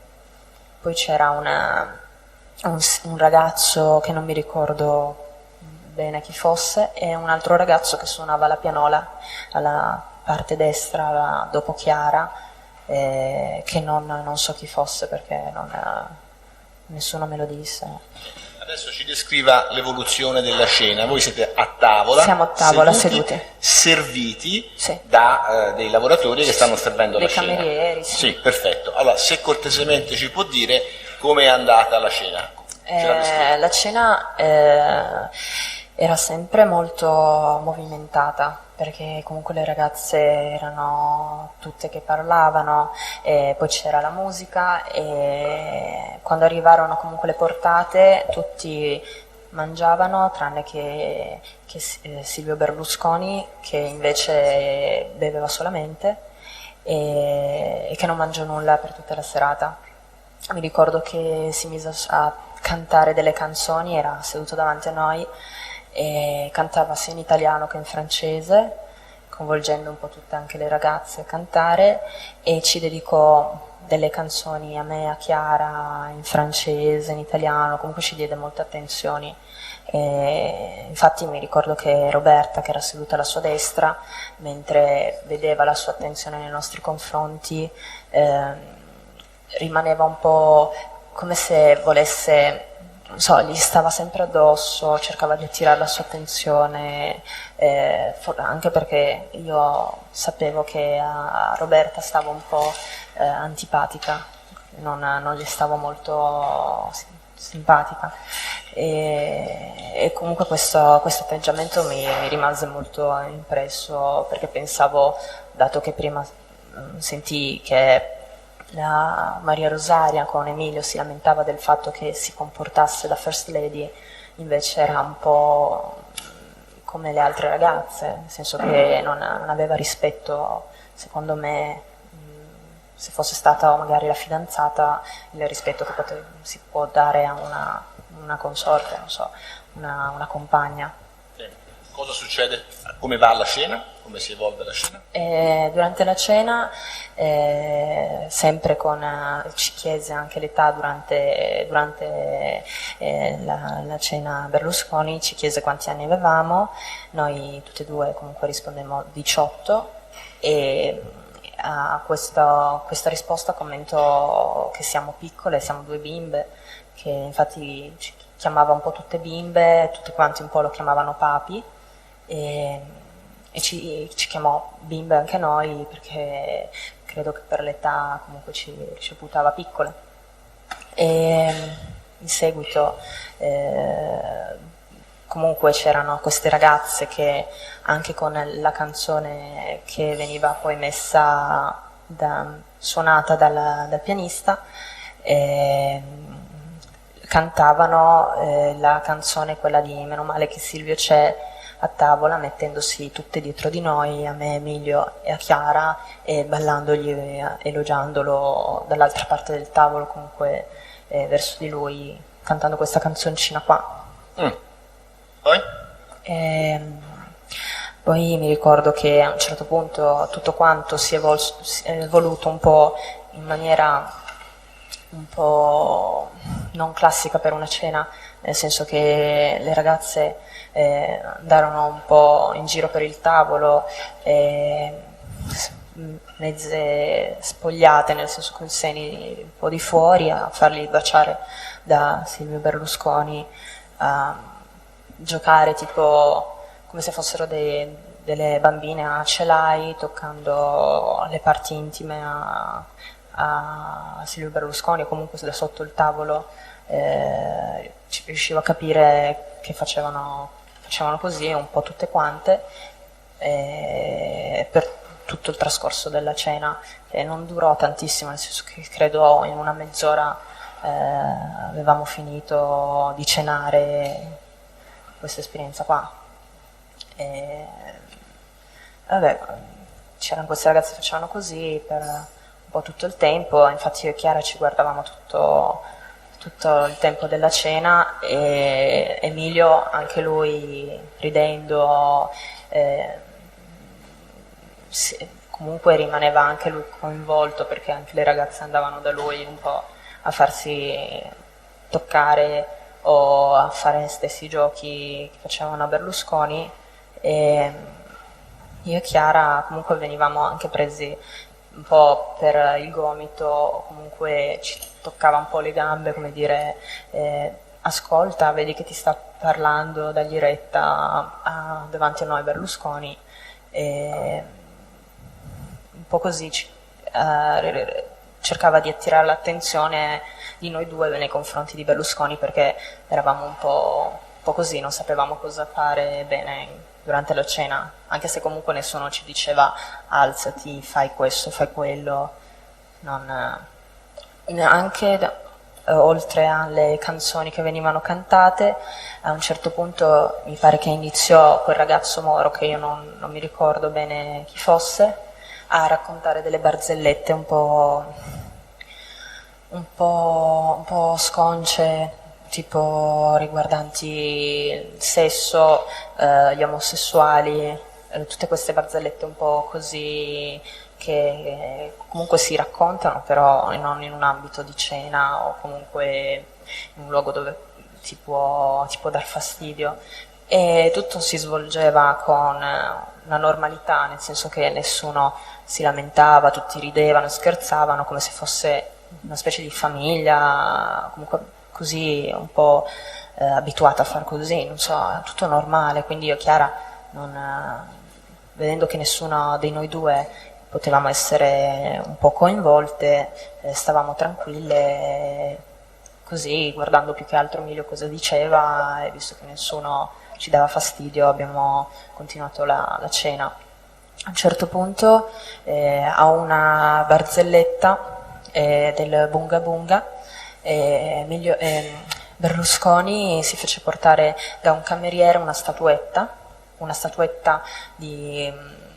Poi c'era un ragazzo che non mi ricordo bene chi fosse e un altro ragazzo che suonava la pianola alla parte destra dopo Chiara, che non so chi fosse perché nessuno me lo disse. Adesso ci descriva l'evoluzione della scena. Voi siete a tavola, siamo a tavola seduti, serviti sì, da dei lavoratori che stanno servendo la scena. Dei camerieri, sì. Sì, perfetto. Allora, se cortesemente ci può dire come è andata la scena. La cena era sempre molto movimentata, perché comunque le ragazze erano tutte che parlavano, e poi c'era la musica, e quando arrivarono comunque le portate tutti mangiavano, tranne che Silvio Berlusconi, che invece beveva solamente e che non mangiò nulla per tutta la serata. Mi ricordo che si mise a cantare delle canzoni, era seduto davanti a noi e cantava sia in italiano che in francese, coinvolgendo un po' tutte anche le ragazze a cantare, e ci dedicò delle canzoni a me, a Chiara, in francese, in italiano, comunque ci diede molte attenzioni. E infatti mi ricordo che Roberta, che era seduta alla sua destra, mentre vedeva la sua attenzione nei nostri confronti, rimaneva un po' come se volesse, non so, gli stava sempre addosso, cercava di attirare la sua attenzione, anche perché io sapevo che a Roberta stavo un po' antipatica, non gli stavo molto simpatica, e comunque questo atteggiamento mi rimase molto impresso, perché pensavo, dato che prima sentii che la Maria Rosaria con Emilio si lamentava del fatto che si comportasse da First Lady, invece era un po' come le altre ragazze, nel senso che non aveva rispetto, secondo me, se fosse stata magari la fidanzata, il rispetto che si può dare a una consorte, non so, una compagna. Cosa succede? Come va la scena? Come si evolve la scena? Durante la cena, sempre ci chiese anche l'età durante la cena Berlusconi, ci chiese quanti anni avevamo, noi tutti e due comunque rispondemmo 18, e a questa risposta commento che siamo piccole, siamo due bimbe, che infatti ci chiamava un po' tutte bimbe, tutti quanti un po' lo chiamavano papi, e ci chiamò bimbe anche noi, perché credo che per l'età comunque ci reputava piccole. E in seguito comunque c'erano queste ragazze che anche con la canzone che veniva poi messa suonata dal pianista, cantavano la canzone, quella di Meno male che Silvio c'è, a tavola, mettendosi tutte dietro di noi, a me, Emilio e a Chiara, e ballandogli, elogiandolo dall'altra parte del tavolo, comunque verso di lui, cantando questa canzoncina qua. Poi? Poi mi ricordo che a un certo punto tutto quanto si è evoluto un po' in maniera un po' non classica per una cena, nel senso che le ragazze andarono un po' in giro per il tavolo, mezze spogliate, nel senso con i seni un po' di fuori, a farli baciare da Silvio Berlusconi, a giocare tipo come se fossero delle bambine a ce l'hai, toccando le parti intime a Silvio Berlusconi, o comunque da sotto il tavolo. Riuscivo a capire che facevano così un po' tutte quante, per tutto il trascorso della cena, che non durò tantissimo, nel senso che credo in una mezz'ora avevamo finito di cenare questa esperienza qua. Vabbè, c'erano queste ragazze che facevano così per un po' tutto il tempo, infatti io e Chiara ci guardavamo tutto il tempo della cena, e Emilio, anche lui ridendo, comunque rimaneva anche lui coinvolto, perché anche le ragazze andavano da lui un po' a farsi toccare o a fare stessi giochi che facevano a Berlusconi, e io e Chiara comunque venivamo anche presi un po' per il gomito, comunque ci toccava un po' le gambe, come dire, ascolta, vedi che ti sta parlando, dagli retta davanti a noi Berlusconi, e un po' così cercava di attirare l'attenzione di noi due nei confronti di Berlusconi, perché eravamo un po' così, non sapevamo cosa fare bene durante la cena, anche se comunque nessuno ci diceva alzati, fai questo, fai quello, anche oltre alle canzoni che venivano cantate, a un certo punto mi pare che iniziò quel ragazzo Moro, che io non mi ricordo bene chi fosse, a raccontare delle barzellette un po' sconce, tipo riguardanti il sesso, gli omosessuali, tutte queste barzellette un po' così che comunque si raccontano, però non in un ambito di cena o comunque in un luogo dove ti può dar fastidio. E tutto si svolgeva con una normalità, nel senso che nessuno si lamentava, tutti ridevano, scherzavano come se fosse una specie di famiglia, comunque così un po' abituata a far così, non so, tutto normale. Quindi io e Chiara, vedendo che nessuno dei noi due potevamo essere un po' coinvolte, stavamo tranquille, così, guardando più che altro Emilio cosa diceva, e visto che nessuno ci dava fastidio abbiamo continuato la cena. A un certo punto a una barzelletta del Bunga Bunga, Berlusconi si fece portare da un cameriere una statuetta di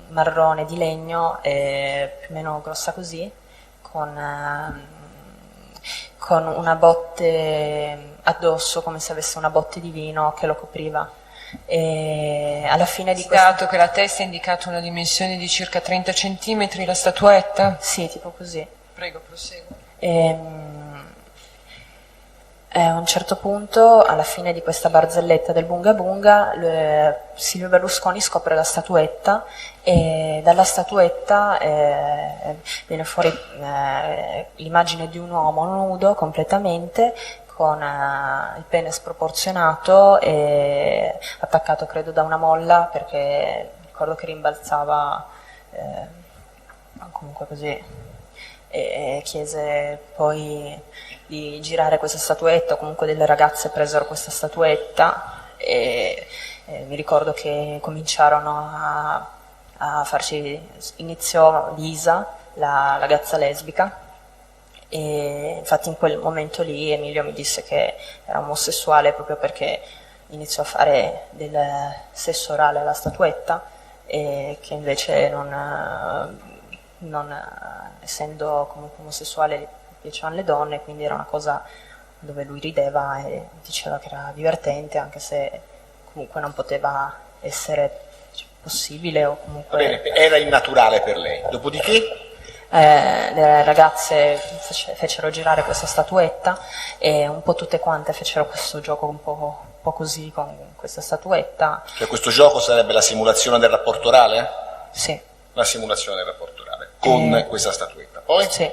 marrone di legno, più o meno grossa così, con una botte addosso, come se avesse una botte di vino che lo copriva. E alla fine di dato che la testa ha indicato una dimensione di circa 30 centimetri, la statuetta? Sì, tipo così. Prego, prosegua. A un certo punto, alla fine di questa barzelletta del Bunga Bunga, Silvio Berlusconi scopre la statuetta, e dalla statuetta viene fuori l'immagine di un uomo nudo completamente, con il pene sproporzionato e attaccato credo da una molla, perché ricordo che rimbalzava comunque così, e chiese poi di girare questa statuetta, o comunque delle ragazze presero questa statuetta, e mi ricordo che cominciarono a farci, iniziò Lisa, la ragazza lesbica, e infatti in quel momento lì Emilio mi disse che era omosessuale proprio perché iniziò a fare del sesso orale alla statuetta, e che invece non essendo comunque omosessuale gli piacevano le donne, quindi era una cosa dove lui rideva e diceva che era divertente, anche se comunque non poteva essere possibile, o comunque... Va bene, era innaturale per lei. Dopodiché? Le ragazze fecero girare questa statuetta, e un po' tutte quante fecero questo gioco un po' così con questa statuetta. Cioè questo gioco sarebbe la simulazione del rapporto orale? Sì. La simulazione del rapporto orale con questa statuetta. Poi? Sì,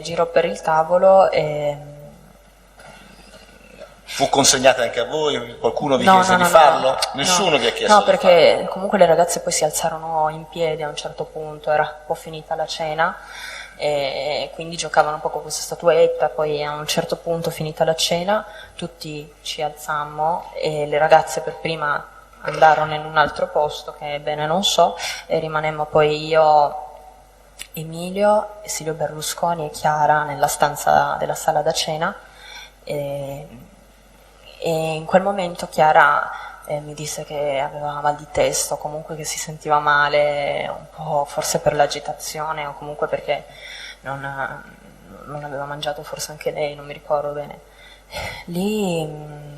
girò per il tavolo e... Fu consegnata anche a voi? Qualcuno vi chiese di farlo? Nessuno vi ha chiesto no, di perché farlo? comunque le ragazze poi si alzarono in piedi a un certo punto, era un po' finita la cena, e quindi giocavano un po' con questa statuetta. Poi a un certo punto, finita la cena, tutti ci alzammo e le ragazze per prima andarono in un altro posto che bene non so, e rimanemmo poi io, Emilio, Silvio Berlusconi e Chiara nella stanza della sala da cena, e in quel momento Chiara mi disse che aveva mal di testa, o comunque che si sentiva male, un po' forse per l'agitazione, o comunque perché non aveva mangiato, forse anche lei, non mi ricordo bene. Lì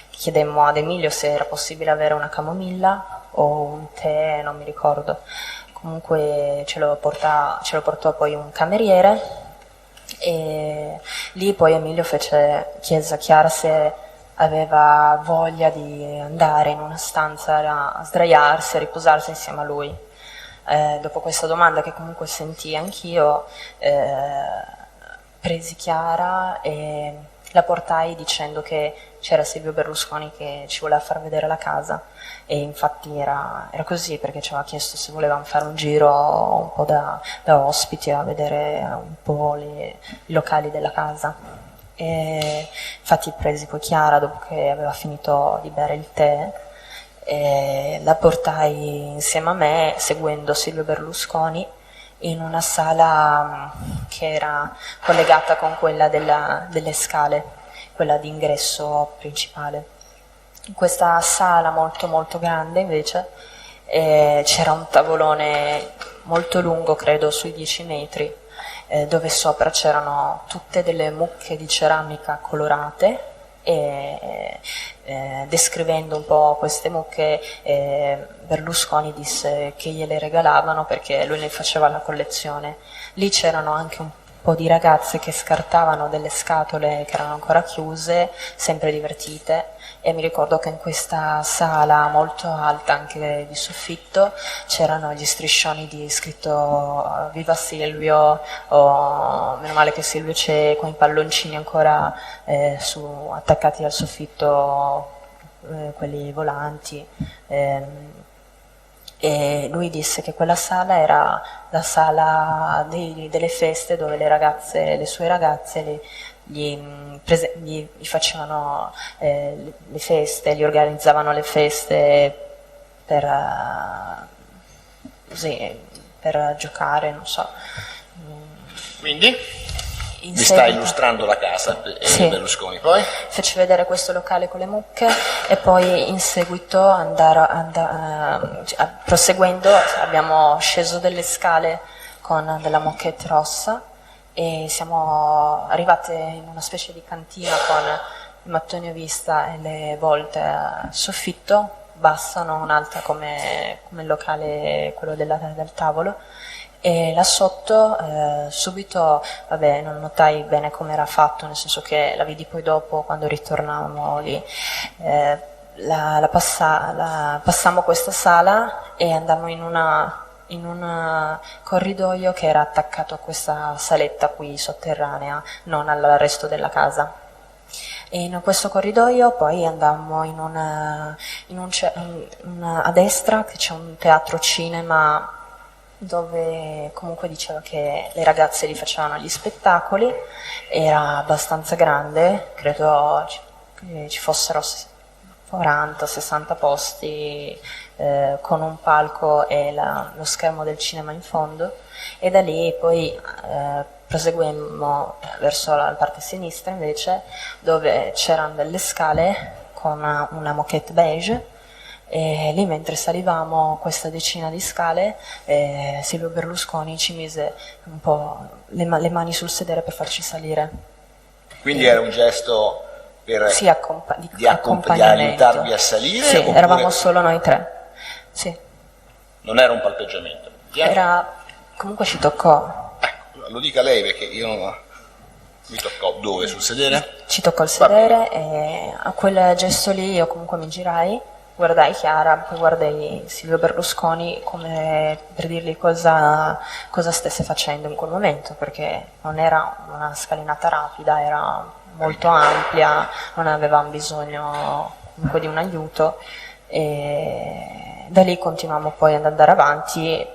chiedemmo ad Emilio se era possibile avere una camomilla o un tè, non mi ricordo. Comunque ce lo portò poi un cameriere, e lì poi Emilio chiese a Chiara se aveva voglia di andare in una stanza a sdraiarsi, a riposarsi insieme a lui. Dopo questa domanda, che comunque sentii anch'io, presi Chiara e La portai dicendo che c'era Silvio Berlusconi che ci voleva far vedere la casa, e infatti era così, perché ci aveva chiesto se volevamo fare un giro un po' da ospiti a vedere un po' i locali della casa. E infatti presi poi Chiara dopo che aveva finito di bere il tè, e la portai insieme a me, seguendo Silvio Berlusconi, in una sala che era collegata con quella delle scale, quella di ingresso principale. In questa sala molto molto grande invece c'era un tavolone molto lungo, credo sui 10 metri, dove sopra c'erano tutte delle mucche di ceramica colorate, e descrivendo un po' queste mucche, Berlusconi disse che gliele regalavano perché lui ne faceva la collezione. Lì c'erano anche un po' di ragazze che scartavano delle scatole che erano ancora chiuse, sempre divertite, e mi ricordo che in questa sala molto alta, anche di soffitto, c'erano gli striscioni di scritto "Viva Silvio", o "Meno male che Silvio c'è", con i palloncini ancora attaccati al soffitto, quelli volanti. E lui disse che quella sala era la sala delle feste, dove le sue ragazze gli facevano le feste, gli organizzavano le feste per giocare, non so. Quindi? In Mi stai seguito- illustrando la casa Sì. Berlusconi, poi? Fece vedere questo locale con le mucche, e poi in seguito proseguendo abbiamo sceso delle scale con della moquette rossa e siamo arrivate in una specie di cantina con il mattone a vista e le volte a soffitto, bassa, non alta come il locale, quello del tavolo. E là sotto subito, vabbè, non notai bene come era fatto, nel senso che la vidi poi dopo quando ritornavamo lì. Passammo questa sala e andammo in un corridoio che era attaccato a questa saletta qui sotterranea, non al resto della casa. E in questo corridoio poi andammo a destra, che c'è un teatro cinema, dove comunque diceva che le ragazze li facevano gli spettacoli. Era abbastanza grande, credo che ci fossero 40-60 posti, con un palco e lo schermo del cinema in fondo, e da lì poi proseguimmo verso la parte sinistra invece, dove c'erano delle scale con una moquette beige. E lì, mentre salivamo questa decina di scale, Silvio Berlusconi ci mise un po' le mani sul sedere per farci salire. Quindi era un gesto per Sì, di accompagnamento. aiutarvi a salire? Sì, oppure eravamo solo noi tre. Sì. non era un palpeggiamento? Comunque ci toccò. Lo dica lei, perché io non... Mi toccò dove? Sul sedere? Ci toccò il sedere, e a quel gesto lì io comunque mi girai, guardai Chiara, poi guardai Silvio Berlusconi, come per dirgli cosa stesse facendo in quel momento, perché non era una scalinata rapida, era molto ampia, non avevamo bisogno comunque di un aiuto, e da lì continuammo poi ad andare avanti,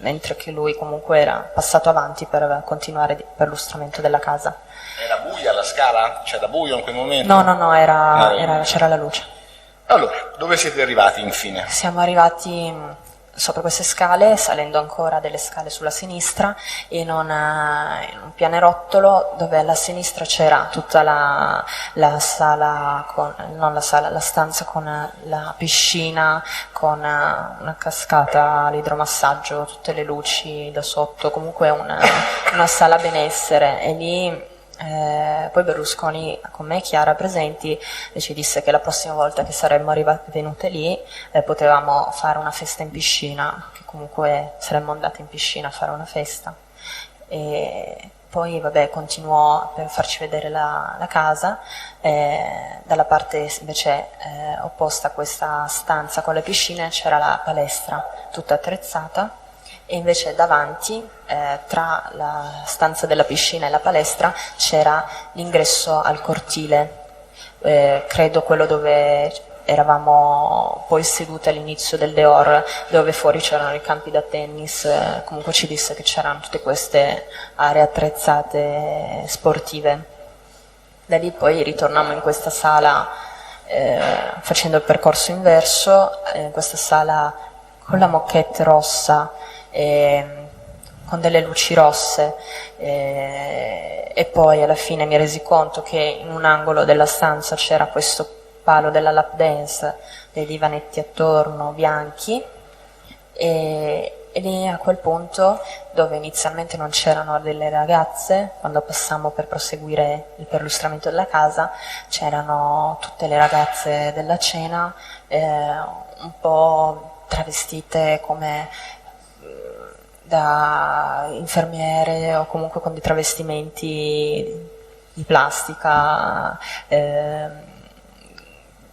mentre che lui comunque era passato avanti per continuare per l'illustramento della casa. Era buia la scala? C'era buio in quel momento? No, c'era la luce. Allora, dove siete arrivati infine? Siamo arrivati sopra queste scale, salendo ancora delle scale sulla sinistra, in un pianerottolo dove alla sinistra c'era tutta la sala, la stanza con la piscina, con una cascata all'idromassaggio, tutte le luci da sotto, comunque una sala benessere. E lì poi Berlusconi, con me e Chiara presenti, ci disse che la prossima volta che saremmo venute lì potevamo fare una festa in piscina, che comunque saremmo andate in piscina a fare una festa. E poi vabbè, continuò per farci vedere la casa, dalla parte invece opposta a questa stanza con le piscine c'era la palestra tutta attrezzata, e invece davanti, tra la stanza della piscina e la palestra, c'era l'ingresso al cortile, credo quello dove eravamo poi sedute all'inizio del Deor, dove fuori c'erano i campi da tennis, comunque ci disse che c'erano tutte queste aree attrezzate sportive. Da lì poi ritornammo in questa sala facendo il percorso inverso, in questa sala con la moquette rossa, con delle luci rosse, e poi alla fine mi resi conto che in un angolo della stanza c'era questo palo della lap dance, dei divanetti attorno bianchi, e lì a quel punto, dove inizialmente non c'erano delle ragazze, quando passammo per proseguire il perlustramento della casa, c'erano tutte le ragazze della cena, un po' travestite come da infermiere o comunque con dei travestimenti di plastica,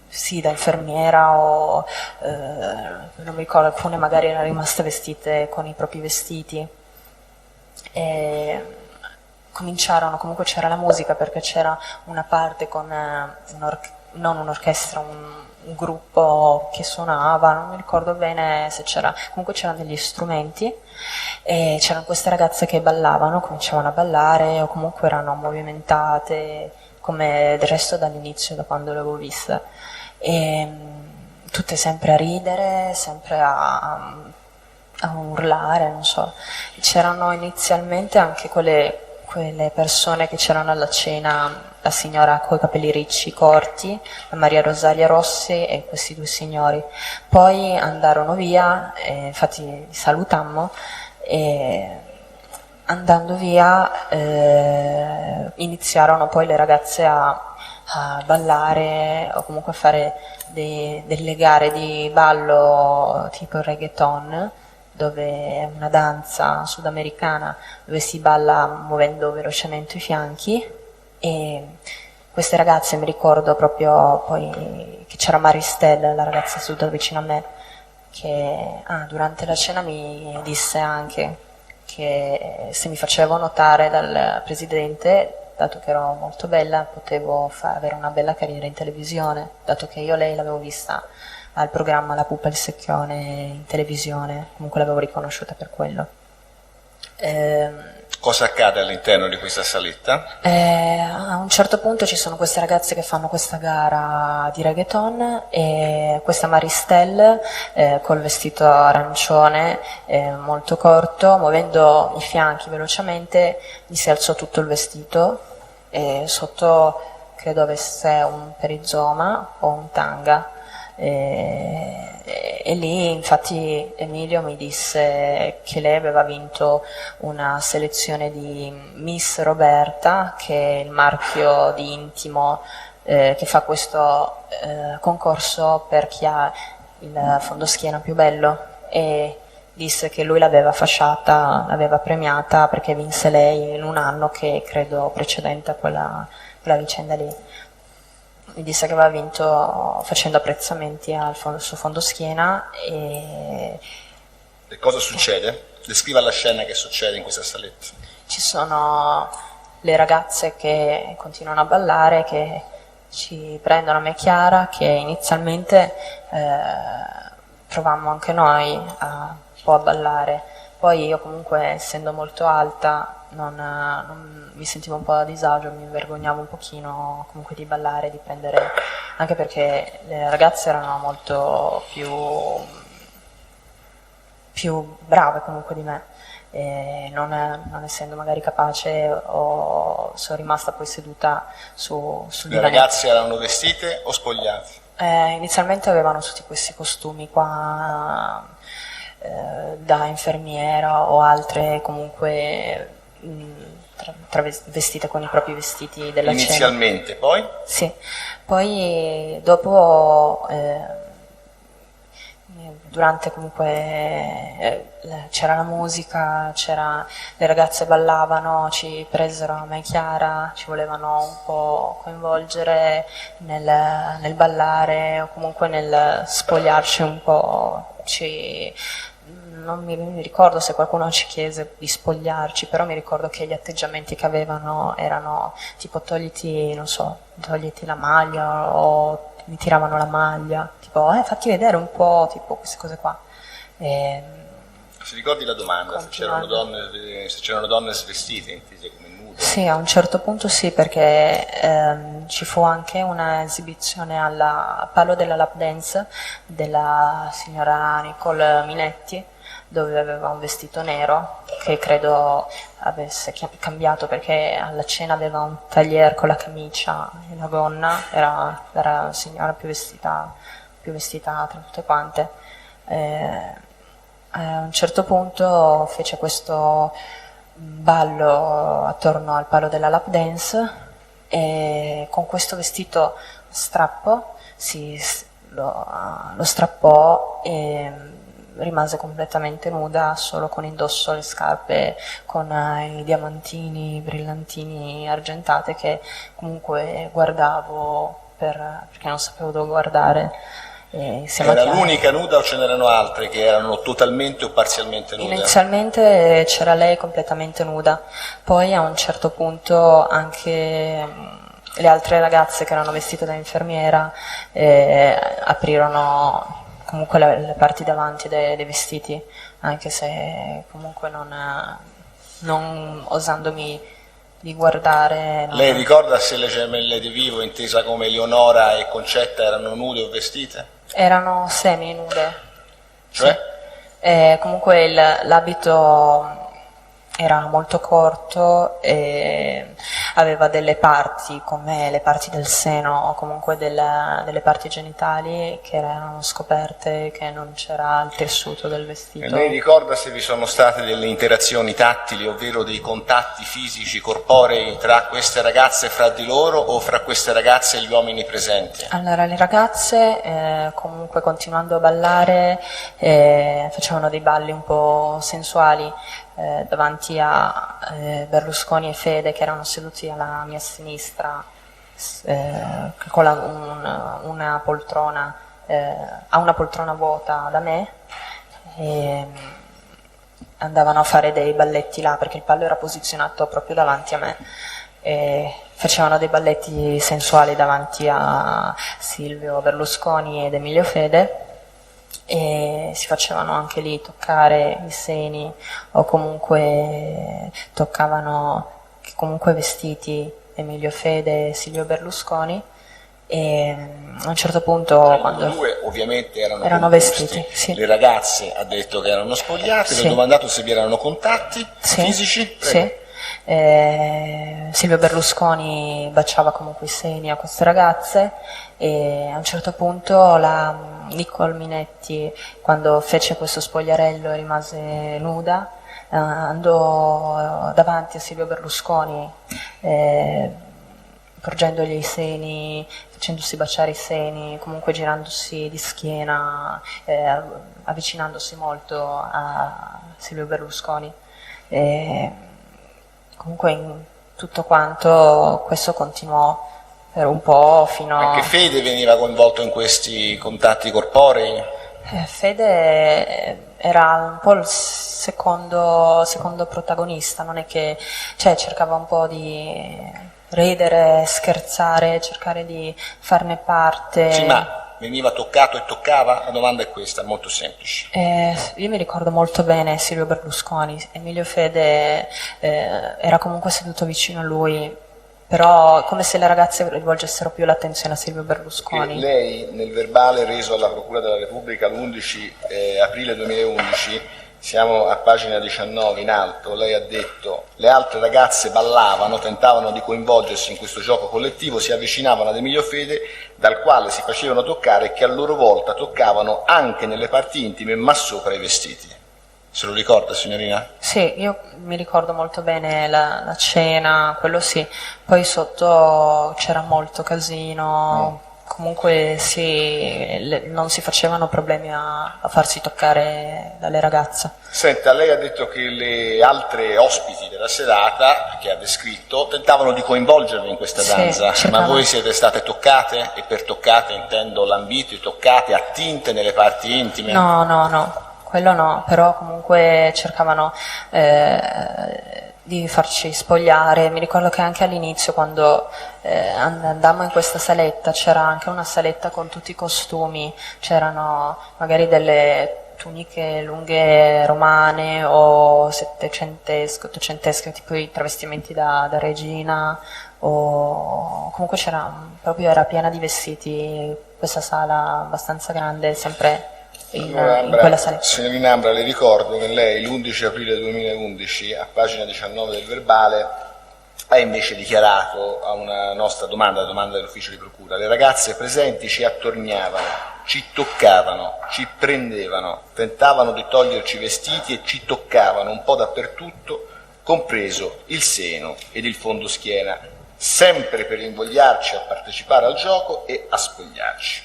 sì, da infermiera o non mi ricordo, alcune magari erano rimaste vestite con i propri vestiti. E cominciarono, comunque c'era la musica perché c'era una parte con non un'orchestra, un gruppo che suonava, non mi ricordo bene se c'era, comunque c'erano degli strumenti e c'erano queste ragazze che ballavano, cominciavano a ballare o comunque erano movimentate come del resto dall'inizio, da quando le avevo viste, e tutte sempre a ridere, sempre a urlare, non so. C'erano inizialmente anche quelle persone che c'erano alla cena, la signora coi capelli ricci corti, la Maria Rosaria Rossi e questi due signori. Poi andarono via, infatti li salutammo, e andando via iniziarono poi le ragazze a ballare o comunque a fare delle gare di ballo tipo il reggaeton, dove è una danza sudamericana dove si balla muovendo velocemente i fianchi, e queste ragazze, mi ricordo proprio poi che c'era Maristelle, la ragazza seduta vicino a me, che durante la cena mi disse anche che se mi facevo notare dal presidente, dato che ero molto bella, potevo avere una bella carriera in televisione, dato che io lei l'avevo vista al programma La Pupa e il Secchione in televisione, comunque l'avevo riconosciuta per quello. Cosa accade all'interno di questa saletta? A un certo punto ci sono queste ragazze che fanno questa gara di reggaeton e questa Maristelle col vestito arancione molto corto, muovendo i fianchi velocemente, gli si alzò tutto il vestito e sotto credo avesse un perizoma o un tanga. E lì infatti Emilio mi disse che lei aveva vinto una selezione di Miss Roberta, che è il marchio di intimo che fa questo concorso per chi ha il fondoschiena più bello, e disse che lui l'aveva fasciata, l'aveva premiata perché vinse lei in un anno che credo precedente a quella vicenda lì. Mi disse che aveva vinto facendo apprezzamenti al suo fondoschiena. E cosa succede? Descriva la scena che succede in questa saletta. Ci sono le ragazze che continuano a ballare, che ci prendono a me e Chiara, che inizialmente provammo anche noi un po' a ballare. Poi io comunque, essendo molto alta, non mi sentivo un po' a disagio, mi vergognavo un pochino comunque di ballare, di prendere, anche perché le ragazze erano molto più brave comunque di me, e non essendo magari capace sono rimasta poi seduta sul Le divanetto. ragazze erano vestite o spogliate? Inizialmente avevano tutti questi costumi qua da infermiera o altre comunque vestite con i propri vestiti della cena. Inizialmente, poi? Sì, poi dopo durante comunque c'era la musica, le ragazze ballavano, ci presero a me e Chiara, ci volevano un po' coinvolgere nel ballare o comunque nel spogliarci un po', non mi ricordo se qualcuno ci chiese di spogliarci, però mi ricordo che gli atteggiamenti che avevano erano tipo togliti la maglia, o mi tiravano la maglia, tipo fatti vedere un po', tipo queste cose qua. Si ricordi la domanda, se c'erano donne svestite, intese come nude? Sì, a un certo punto sì, perché ci fu anche una esibizione al Palo della Lap Dance della signora Nicole Minetti, dove aveva un vestito nero che credo avesse cambiato, perché alla cena aveva un taglier con la camicia e la gonna, era la signora più vestita tra tutte quante. A un certo punto fece questo ballo attorno al Palo della Lap Dance e con questo vestito strappo lo strappò e rimase completamente nuda, solo con indosso le scarpe con i diamantini, i brillantini argentate, che comunque guardavo perché non sapevo dove guardare. Era l'unica nuda o ce n'erano altre che erano totalmente o parzialmente nude? Inizialmente c'era lei completamente nuda, poi a un certo punto anche le altre ragazze che erano vestite da infermiera aprirono comunque le parti davanti dei vestiti, anche se comunque non osandomi di guardare. Lei ricorda se le gemelle di Vivo, intesa come Leonora e Concetta, erano nude o vestite? Erano semi nude. Cioè? Sì. Comunque l'abito era molto corto e aveva delle parti, come le parti del seno o comunque delle parti genitali, che erano scoperte, che non c'era il tessuto del vestito. E lei ricorda se vi sono state delle interazioni tattili, ovvero dei contatti fisici, corporei, tra queste ragazze fra di loro o fra queste ragazze e gli uomini presenti? Allora, le ragazze comunque continuando a ballare facevano dei balli un po' sensuali davanti a Berlusconi e Fede, che erano seduti alla mia sinistra con una poltrona a una poltrona vuota da me, e andavano a fare dei balletti là perché il pallo era posizionato proprio davanti a me, e facevano dei balletti sensuali davanti a Silvio Berlusconi ed Emilio Fede, e si facevano anche lì toccare i seni, o comunque toccavano comunque vestiti Emilio Fede e Silvio Berlusconi, e a un certo punto quando due ovviamente erano vestiti, sì. Le ragazze ha detto che erano spogliate, sì. Le ho domandato se vi erano contatti fisici. Sì. Silvio Berlusconi baciava comunque i seni a queste ragazze, e a un certo punto la Nicole Minetti, quando fece questo spogliarello e rimase nuda, andò davanti a Silvio Berlusconi porgendogli i seni, facendosi baciare i seni, comunque girandosi di schiena, avvicinandosi molto a Silvio Berlusconi. Comunque in tutto quanto questo continuò per un po' fino a... Anche Fede veniva coinvolto in questi contatti corporei? Fede era un po' il secondo protagonista, non è che, cioè, cercava un po' di ridere, scherzare, cercare di farne parte. Sì, ma veniva toccato e toccava? La domanda è questa, molto semplice. Io mi ricordo molto bene Silvio Berlusconi, Emilio Fede era comunque seduto vicino a lui, però come se le ragazze rivolgessero più l'attenzione a Silvio Berlusconi. Che lei nel verbale reso alla Procura della Repubblica l'11 aprile 2011, siamo a pagina 19 in alto, lei ha detto: le altre ragazze ballavano, tentavano di coinvolgersi in questo gioco collettivo, si avvicinavano ad Emilio Fede, dal quale si facevano toccare e che a loro volta toccavano anche nelle parti intime ma sopra i vestiti. Se lo ricorda, signorina? Sì, io mi ricordo molto bene la cena, quello sì, poi sotto c'era molto casino, comunque sì, non si facevano problemi a farsi toccare dalle ragazze. Senta, lei ha detto che le altre ospiti della serata, che ha descritto, tentavano di coinvolgervi in questa danza, ma voi siete state toccate, e per toccate intendo lambite, toccate, attinte nelle parti intime? No. quello no, però comunque cercavano di farci spogliare. Mi ricordo che anche all'inizio, quando andammo in questa saletta, c'era anche una saletta con tutti i costumi, c'erano magari delle tuniche lunghe romane o settecentesche, ottocentesche, tipo i travestimenti da regina, o comunque proprio era piena di vestiti, questa sala abbastanza grande, sempre in quella saletta. Signorina Ambra, le ricordo che lei l'11 aprile 2011, a pagina 19 del verbale, ha invece dichiarato a una nostra domanda dell'ufficio di procura: le ragazze presenti ci attorniavano, ci toccavano, ci prendevano, tentavano di toglierci i vestiti e ci toccavano un po' dappertutto, compreso il seno ed il fondoschiena, sempre per invogliarci a partecipare al gioco e a spogliarci.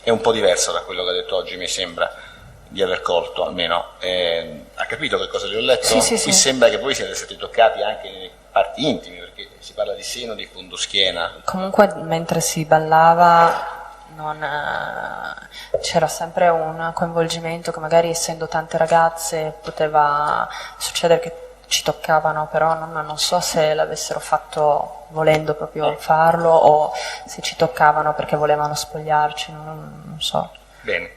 È un po' diverso da quello che ha detto oggi, mi sembra di aver colto, almeno. Ha capito che cosa le ho letto? Sì. Qui sembra che voi siete stati toccati anche nelle parti intime, perché si parla di seno, di fondoschiena. Comunque mentre si ballava c'era sempre un coinvolgimento che magari, essendo tante ragazze, poteva succedere che ci toccavano, però non so se l'avessero fatto volendo proprio farlo o se ci toccavano perché volevano spogliarci, non so. Bene.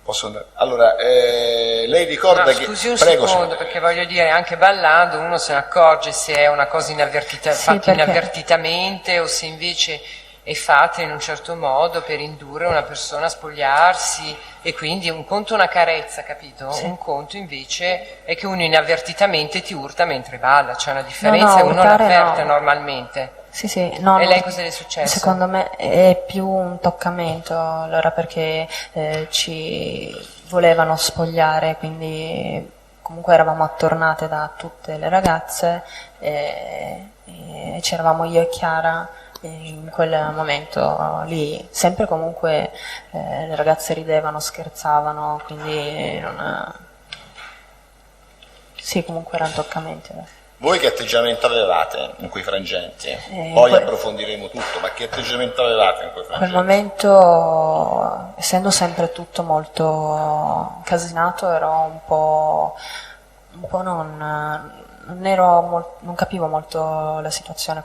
Posso andare? Allora, lei ricorda che... Scusi un Prego, secondo, signora. perché voglio dire, anche ballando uno se ne accorge se è una cosa fatta perché... inavvertitamente o se invece è fatta in un certo modo per indurre una persona a spogliarsi, e quindi un conto è una carezza, capito? Sì. Un conto invece è che uno inavvertitamente ti urta mentre balla, c'è una differenza, no, uno l'avverte no. normalmente. Sì, no, E lei cosa le è successo? Secondo me è più un toccamento, allora, perché ci volevano spogliare, quindi comunque eravamo attornate da tutte le ragazze e c'eravamo io e Chiara in quel momento lì, sempre comunque le ragazze ridevano, scherzavano, quindi sì, comunque era un toccamento. Voi che atteggiamento avevate in quei frangenti? Poi approfondiremo tutto, ma che atteggiamento avevate in quei frangenti? In quel momento, essendo sempre tutto molto casinato, ero un po' non capivo molto la situazione,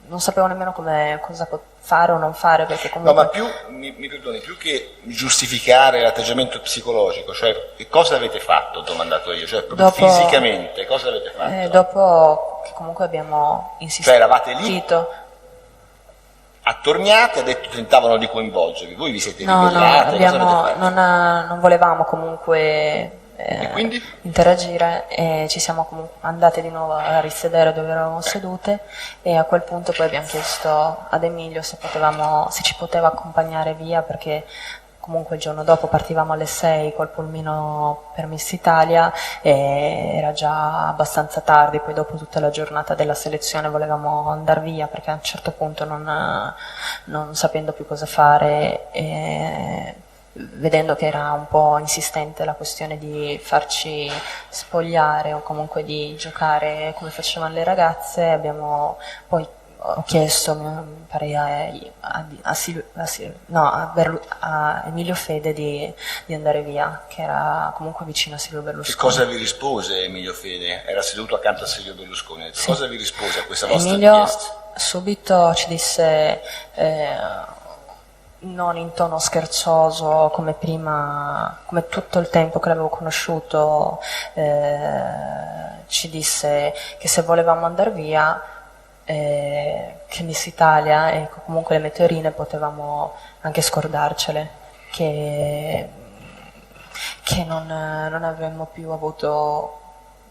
non sapevo nemmeno cosa fare o non fare, perché comunque... No, ma mi perdoni, più che giustificare l'atteggiamento psicologico, cioè che cosa avete fatto, ho domandato io, cioè proprio fisicamente, cosa avete fatto? Dopo che comunque abbiamo insistito... Cioè eravate lì, attorniate, ha detto tentavano di coinvolgervi, voi vi siete ribellate, cosa avete fatto? Non volevamo comunque... E quindi? interagire, e ci siamo comunque andate di nuovo a risedere dove eravamo sedute, e a quel punto poi abbiamo chiesto ad Emilio se ci poteva accompagnare via, perché comunque il giorno dopo partivamo alle 6 col pulmino per Miss Italia e era già abbastanza tardi, poi dopo tutta la giornata della selezione volevamo andare via, perché a un certo punto non sapendo più cosa fare vedendo che era un po' insistente la questione di farci spogliare o comunque di giocare come facevano le ragazze, poi ho chiesto, mi pare a Emilio Fede di andare via, che era comunque vicino a Silvio Berlusconi. Che cosa vi rispose Emilio Fede? Era seduto accanto a Silvio Berlusconi. Che cosa vi rispose a questa vostra Emilio richiesta? Subito ci disse, non in tono scherzoso come prima, come tutto il tempo che l'avevo conosciuto, ci disse che se volevamo andare via, che Miss Italia e comunque le meteorine potevamo anche scordarcele, che non avremmo più avuto,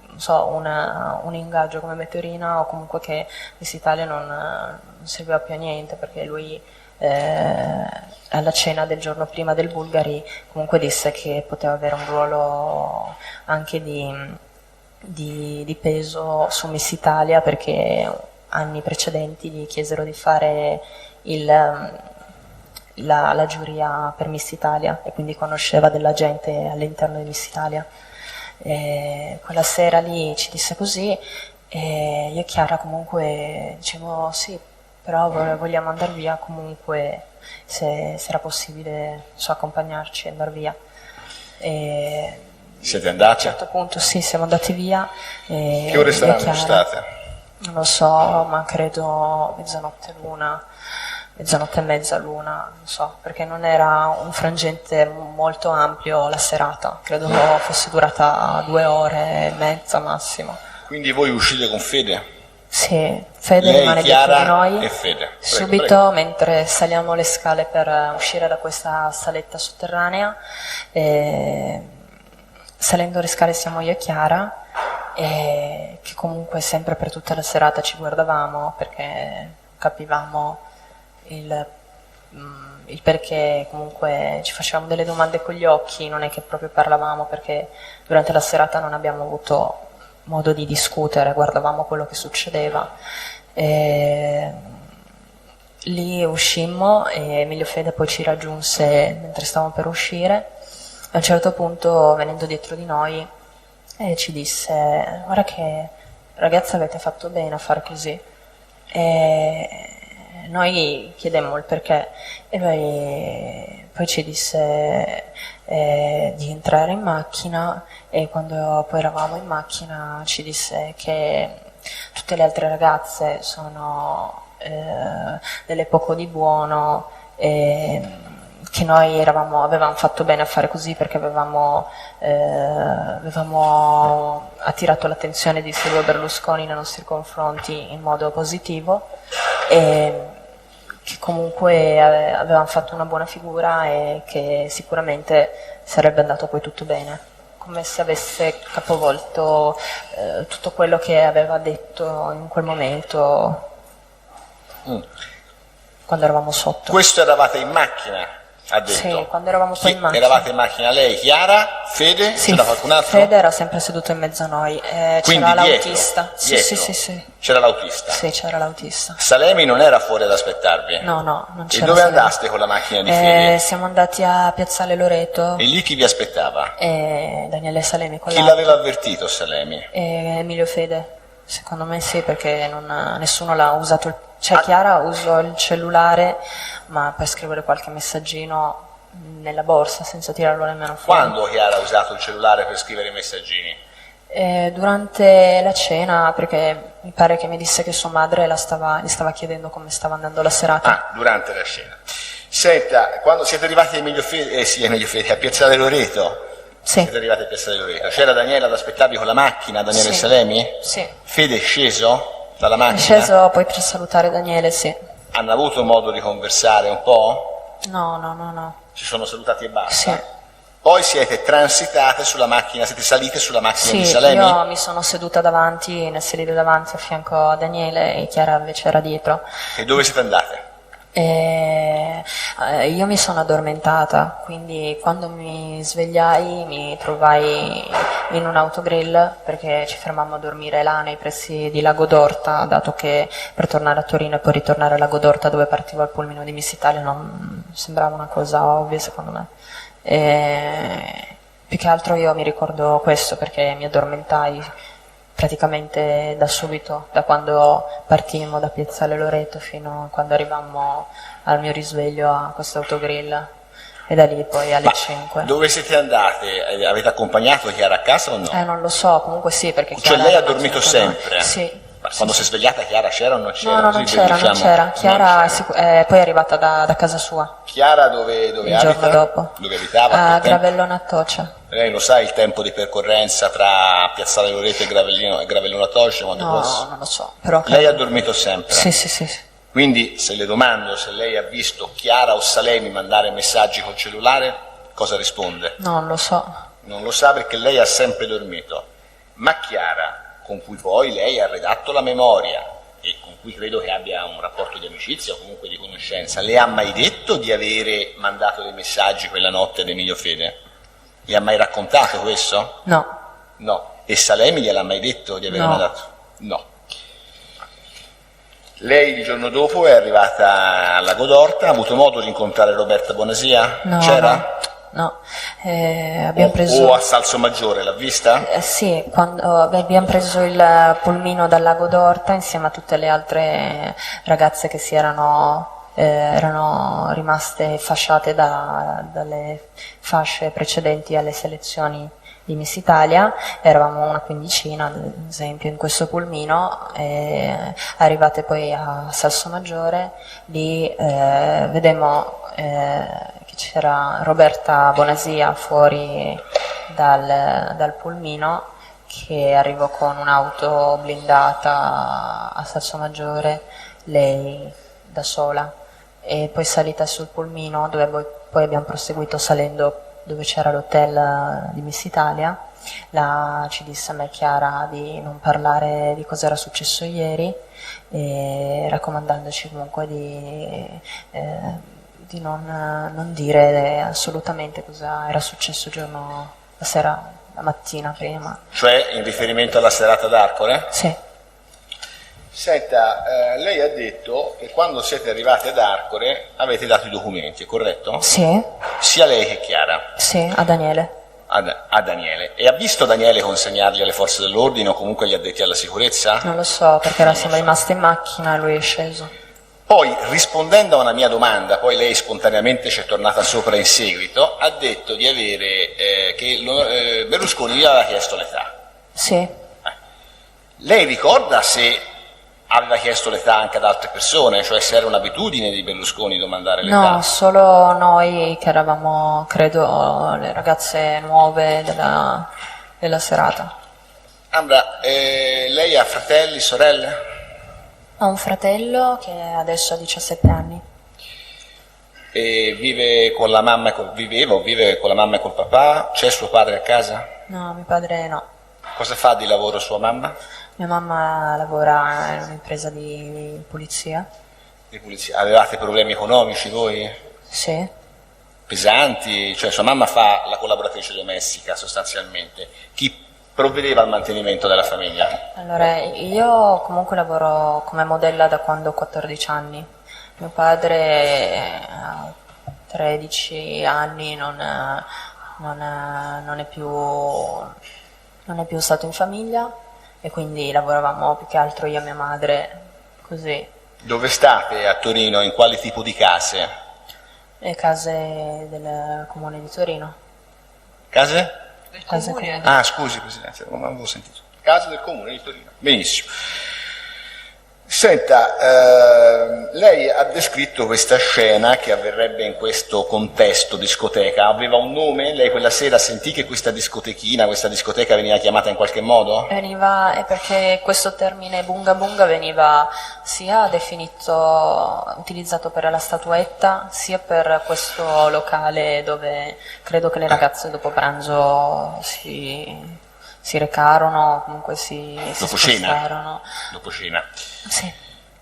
non so, un ingaggio come meteorina, o comunque che Miss Italia non serviva più a niente, perché lui alla cena del giorno prima del Bulgari comunque disse che poteva avere un ruolo anche di peso su Miss Italia, perché anni precedenti gli chiesero di fare la giuria per Miss Italia, e quindi conosceva della gente all'interno di Miss Italia. Quella sera lì ci disse così, e io e Chiara comunque dicevo sì, però vogliamo andare via comunque, se era possibile accompagnarci e andare via. E siete andati? a un certo punto sì, siamo andati via. Che ore saranno state? Non lo so, ma credo mezzanotte e mezza l'una, non so, perché non era un frangente molto ampio la serata, credo fosse durata 2 ore e mezza massimo. Quindi voi uscite con Fede? Sì, Fede Lei, rimane Chiara dietro di noi. e Fede. Prego, Subito, prego. mentre saliamo le scale per uscire da questa saletta sotterranea, salendo le scale siamo io e Chiara, che comunque sempre per tutta la serata ci guardavamo perché capivamo il perché comunque ci facevamo delle domande con gli occhi, non è che proprio parlavamo perché durante la serata non abbiamo avuto modo di discutere, guardavamo quello che succedeva. Lì uscimmo e Emilio Fede poi ci raggiunse mentre stavamo per uscire. A un certo punto, venendo dietro di noi, ci disse: guarda che ragazzi, avete fatto bene a fare così. E noi chiedemmo il perché e poi ci disse di entrare in macchina, e quando poi eravamo in macchina ci disse che tutte le altre ragazze sono delle poco di buono, che noi avevamo fatto bene a fare così perché avevamo attirato l'attenzione di Silvio Berlusconi nei nostri confronti in modo positivo, e che comunque avevamo fatto una buona figura e che sicuramente sarebbe andato poi tutto bene, come se avesse capovolto tutto quello che aveva detto in quel momento quando eravamo sotto. Questo eravate in macchina, ha detto? Sì, quando eravamo poi in macchina. Eravate in macchina lei, Chiara, Fede, Sì, c'era qualcun altro? Fede era sempre seduto in mezzo a noi, Quindi c'era dietro, l'autista. dietro. Sì. C'era l'autista? Sì, c'era l'autista. Salemi non era fuori ad aspettarvi? No, non c'era. E dove Salemi. andaste con la macchina di Fede? Siamo andati a Piazzale Loreto. E lì chi vi aspettava? Daniele Salemi con Chi l'aveva avvertito, Salemi? Emilio Fede. Secondo me sì, perché nessuno l'ha usato. Chiara usò il cellulare, ma per scrivere qualche messaggino nella borsa senza tirarlo nemmeno fuori. Quando Chiara ha usato il cellulare per scrivere i messaggini? Durante la cena, perché mi pare che mi disse che sua madre gli stava chiedendo come stava andando la serata. Ah, durante la cena. Senta, quando siete arrivati a Emilio Fede, a Piazzale Loreto? Sì. Siete arrivati a Piazzale Loreto. C'era Daniele ad aspettarvi con la macchina, Daniele Sì. Salemi? Sì. Fede è sceso dalla macchina? È sceso poi per salutare Daniele, sì. Hanno avuto modo di conversare un po'? No. Si sono salutati e basta? Sì. Poi siete transitate sulla macchina, siete salite sulla macchina Sì, di Salemi? io mi sono seduta davanti, nel sedile davanti a fianco a Daniele, e Chiara invece era dietro. E dove siete andate? Io mi sono addormentata, quindi quando mi svegliai mi trovai in un autogrill perché ci fermammo a dormire là nei pressi di Lago d'Orta, dato che per tornare a Torino e poi ritornare a Lago d'Orta dove partiva il pulmino di Miss Italia non sembrava una cosa ovvia secondo me. Più che altro io mi ricordo questo perché mi addormentai praticamente da subito, da quando partimmo da Piazzale Loreto fino a quando arrivammo al mio risveglio a questo autogrill, e da lì poi alle 5. Dove siete andate? Avete accompagnato Chiara a casa o no? Non lo so, comunque sì, perché Cioè Chiara lei ha era dormito sempre con noi. sempre? Sì. Ma quando si è svegliata Chiara c'era o non c'era? No, non Così c'era. diciamo, Chiara non c'era. poi è arrivata da casa sua Chiara dove il abita? giorno dopo. Dove abitava? A Quel tempo? Gravello Nattocia. Lei lo sa il tempo di percorrenza tra Piazzale Loreto e Gravello Nattocia? No, non lo so. Però Lei ha dormito sempre? Sì. Quindi se le domando se lei ha visto Chiara o Salemi mandare messaggi col cellulare, cosa risponde? No, non lo so. Non lo sa perché lei ha sempre dormito. Ma Chiara, con cui poi lei ha redatto la memoria e con cui credo che abbia un rapporto di amicizia o comunque di conoscenza, le ha mai detto di avere mandato dei messaggi quella notte ad Emilio Fede? Le ha mai raccontato questo? No. No. E Salemi gliel'ha mai detto di aver No. mandato? No. Lei il giorno dopo è arrivata a Lago d'Orta, ha avuto modo di incontrare Roberta Bonasia? No, C'era? no. Abbiamo preso... O a Salsomaggiore, l'ha vista? Sì, quando abbiamo preso il pulmino dal lago d'Orta insieme a tutte le altre ragazze che erano rimaste fasciate dalle fasce precedenti alle selezioni di Miss Italia. Eravamo una quindicina, ad esempio, in questo pulmino, arrivate poi a Salsomaggiore, lì vedemmo che c'era Roberta Bonasia fuori dal pulmino, che arrivò con un'auto blindata a Salsomaggiore, lei da sola, e poi salita sul pulmino, dove poi abbiamo proseguito salendo dove c'era l'hotel di Miss Italia. Ci disse a me, Chiara, di non parlare di cosa era successo ieri, e raccomandandoci comunque di non dire assolutamente cosa era successo la mattina prima. Cioè in riferimento alla serata d'Arcore? Sì. Senta, lei ha detto che quando siete arrivati ad Arcore avete dato i documenti, è corretto? Sì. Sia lei che Chiara? Sì, a Daniele. A Daniele. E ha visto Daniele consegnarli alle forze dell'ordine o comunque agli addetti alla sicurezza? Non lo so, perché siamo rimasti in macchina e lui è sceso. Poi, rispondendo a una mia domanda, poi lei spontaneamente ci è tornata sopra in seguito, ha detto di avere che Berlusconi gli aveva chiesto l'età. Sì. Lei ricorda se aveva chiesto l'età anche ad altre persone, cioè se era un'abitudine di Berlusconi domandare l'età? No, solo noi che eravamo, credo, le ragazze nuove della serata. Ambra, lei ha fratelli, sorelle? Ho un fratello che adesso ha 17 anni. E vive con la mamma viveva o vive con la mamma e col papà? C'è suo padre a casa? No, mio padre no. Cosa fa di lavoro sua mamma? Mia mamma lavora in un'impresa di pulizia. Di pulizia. Avevate problemi economici voi? Sì. Pesanti? Cioè sua mamma fa la collaboratrice domestica sostanzialmente. Chi provvedeva al mantenimento della famiglia? Allora, io comunque lavoro come modella da quando ho 14 anni. Mio padre a 13 anni non è più stato in famiglia, e quindi lavoravamo più che altro io e mia madre, così. Dove state a Torino? In quale tipo di case? Le case del comune di Torino. Case? Case comuni. Ah, scusi Presidente, non avevo sentito. Case del comune di Torino. Benissimo. Senta, lei ha descritto questa scena che avverrebbe in questo contesto discoteca. Aveva un nome? Lei quella sera sentì che questa discoteca veniva chiamata in qualche modo? È perché questo termine bunga bunga veniva sia utilizzato per la statuetta, sia per questo locale dove credo che le ragazze dopo pranzo si recarono, comunque si spostarono. Dopo cena. Sì.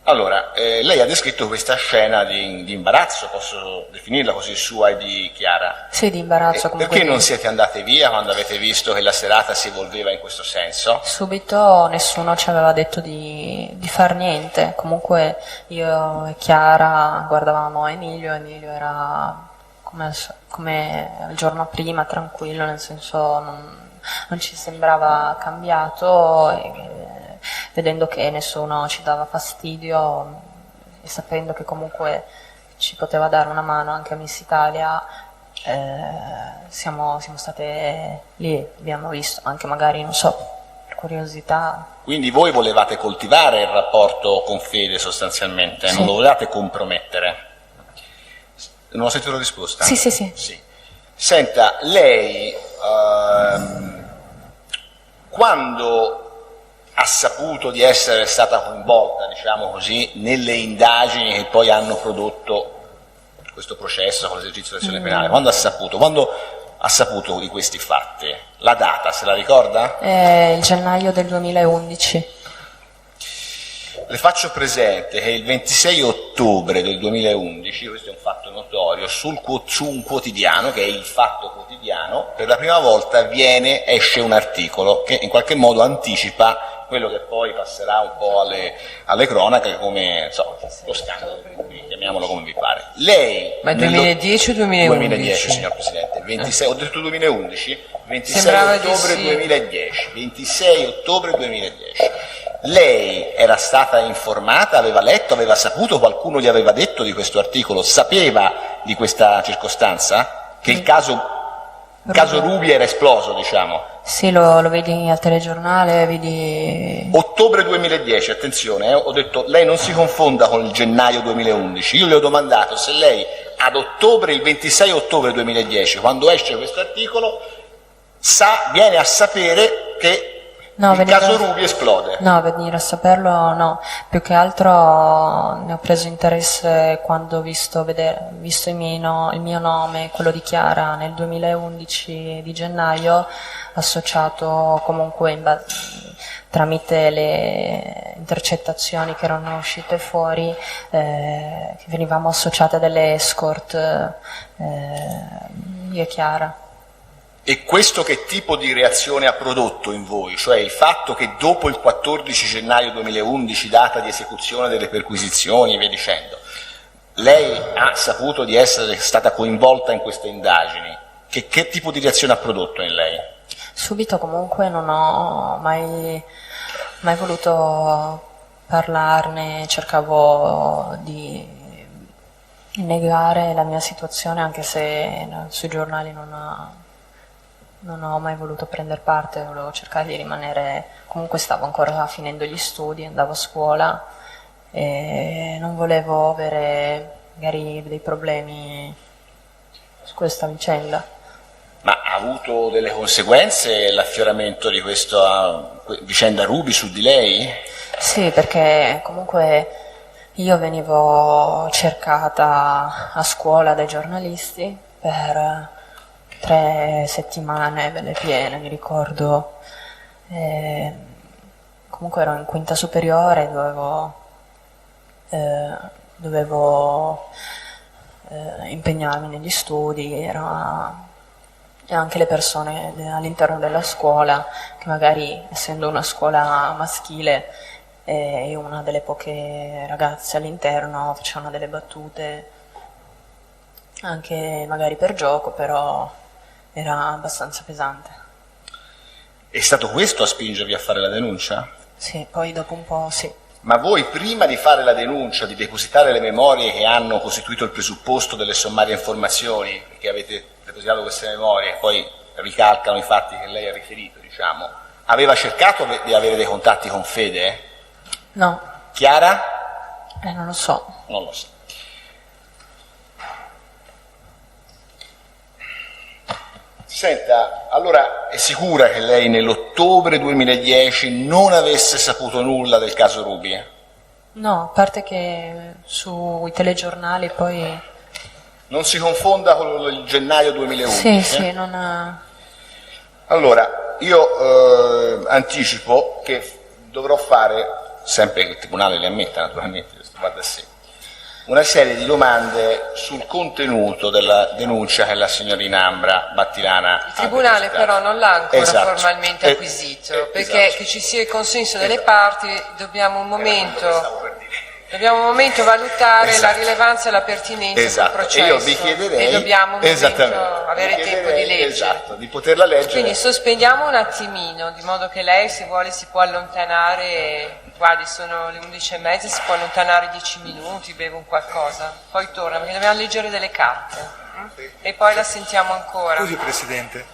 Allora, lei ha descritto questa scena di imbarazzo, posso definirla così, sua e di Chiara? Sì, di imbarazzo. Perché non siete andate via quando avete visto che la serata si evolveva in questo senso? Subito nessuno ci aveva detto di far niente. Comunque io e Chiara guardavamo Emilio era come il giorno prima, tranquillo, nel senso non ci sembrava cambiato, vedendo che nessuno ci dava fastidio e sapendo che comunque ci poteva dare una mano anche a Miss Italia, siamo state lì, abbiamo visto, anche magari, non so, per curiosità. Quindi voi volevate coltivare il rapporto con Fede sostanzialmente, sì. Non lo volevate compromettere? Non ho sentito la risposta? Sì. Senta, lei quando ha saputo di essere stata coinvolta, diciamo così, nelle indagini che poi hanno prodotto questo processo con l'esercizio dell'azione penale, quando ha saputo di questi fatti? La data, se la ricorda? Il gennaio del 2011. Le faccio presente che il 26 ottobre del 2011, questo è un fatto notorio, su un quotidiano, che è Il Fatto Quotidiano, quotidiano, per la prima volta esce un articolo che in qualche modo anticipa quello che poi passerà un po' alle cronache come lo scandalo, chiamiamolo come vi pare. Lei... Ma 2010 o 2011? 2010, signor Presidente. 26, ho detto 2011? 26 Sembrava ottobre di sì. 2010. 26 ottobre 2010. Lei era stata informata, aveva letto, aveva saputo, qualcuno gli aveva detto di questo articolo, sapeva di questa circostanza? Che il caso Ruby era esploso, diciamo. Sì, lo vedi al telegiornale, vedi... Ottobre 2010, attenzione, ho detto lei non si confonda con il gennaio 2011. Io le ho domandato se lei ad ottobre, il 26 ottobre 2010, quando esce questo articolo, viene a sapere che il caso Ruby esplode. No, venire a saperlo no, più che altro ne ho preso interesse quando ho visto il mio nome, quello di Chiara, nel 2011 di gennaio, associato comunque tramite le intercettazioni che erano uscite fuori, che venivamo associate a delle escort, io e Chiara. E questo che tipo di reazione ha prodotto in voi? Cioè il fatto che dopo il 14 gennaio 2011, data di esecuzione delle perquisizioni e via dicendo, lei ha saputo di essere stata coinvolta in queste indagini, che tipo di reazione ha prodotto in lei? Subito comunque non ho mai voluto parlarne, cercavo di negare la mia situazione, anche se sui giornali non ho mai voluto prendere parte, volevo cercare di rimanere, comunque stavo ancora finendo gli studi, andavo a scuola e non volevo avere magari dei problemi su questa vicenda. Ma ha avuto delle conseguenze l'affioramento di questa vicenda Ruby su di lei? Sì, perché comunque io venivo cercata a scuola dai giornalisti per 3 settimane belle piene, mi ricordo. Comunque ero in quinta superiore, dovevo impegnarmi negli studi, e anche le persone all'interno della scuola, che magari essendo una scuola maschile e una delle poche ragazze all'interno facevano delle battute anche magari per gioco, però era abbastanza pesante. È stato questo a spingervi a fare la denuncia? Sì, poi dopo un po' sì. Ma voi prima di fare la denuncia, di depositare le memorie che hanno costituito il presupposto delle sommarie informazioni, perché avete depositato queste memorie, poi ricalcano i fatti che lei ha riferito, diciamo, aveva cercato di avere dei contatti con Fede? No. Chiara? Non lo so. Non lo so. Senta, allora è sicura che lei nell'ottobre 2010 non avesse saputo nulla del caso Ruby? No, a parte che sui telegiornali poi... Non si confonda con il gennaio 2011? Sì, non... Allora, io anticipo che dovrò fare, sempre che il Tribunale le ammetta naturalmente, questo va da sé, una serie di domande sul contenuto della denuncia che la signorina Ambra Battilana il Tribunale però non l'ha ancora formalmente Esatto. acquisito, perché che ci sia il consenso delle parti dobbiamo un momento valutare la rilevanza e la pertinenza del processo. E io vi chiederei e dobbiamo un momento avere tempo di leggere. Esatto, di poterla leggere. Quindi sospendiamo un attimino, di modo che lei, se vuole, si può allontanare. Guardi, sono le 11:30, si può allontanare 10 minuti, beve un qualcosa, poi torna, perché dobbiamo leggere delle carte. E poi la sentiamo ancora. Scusi Presidente,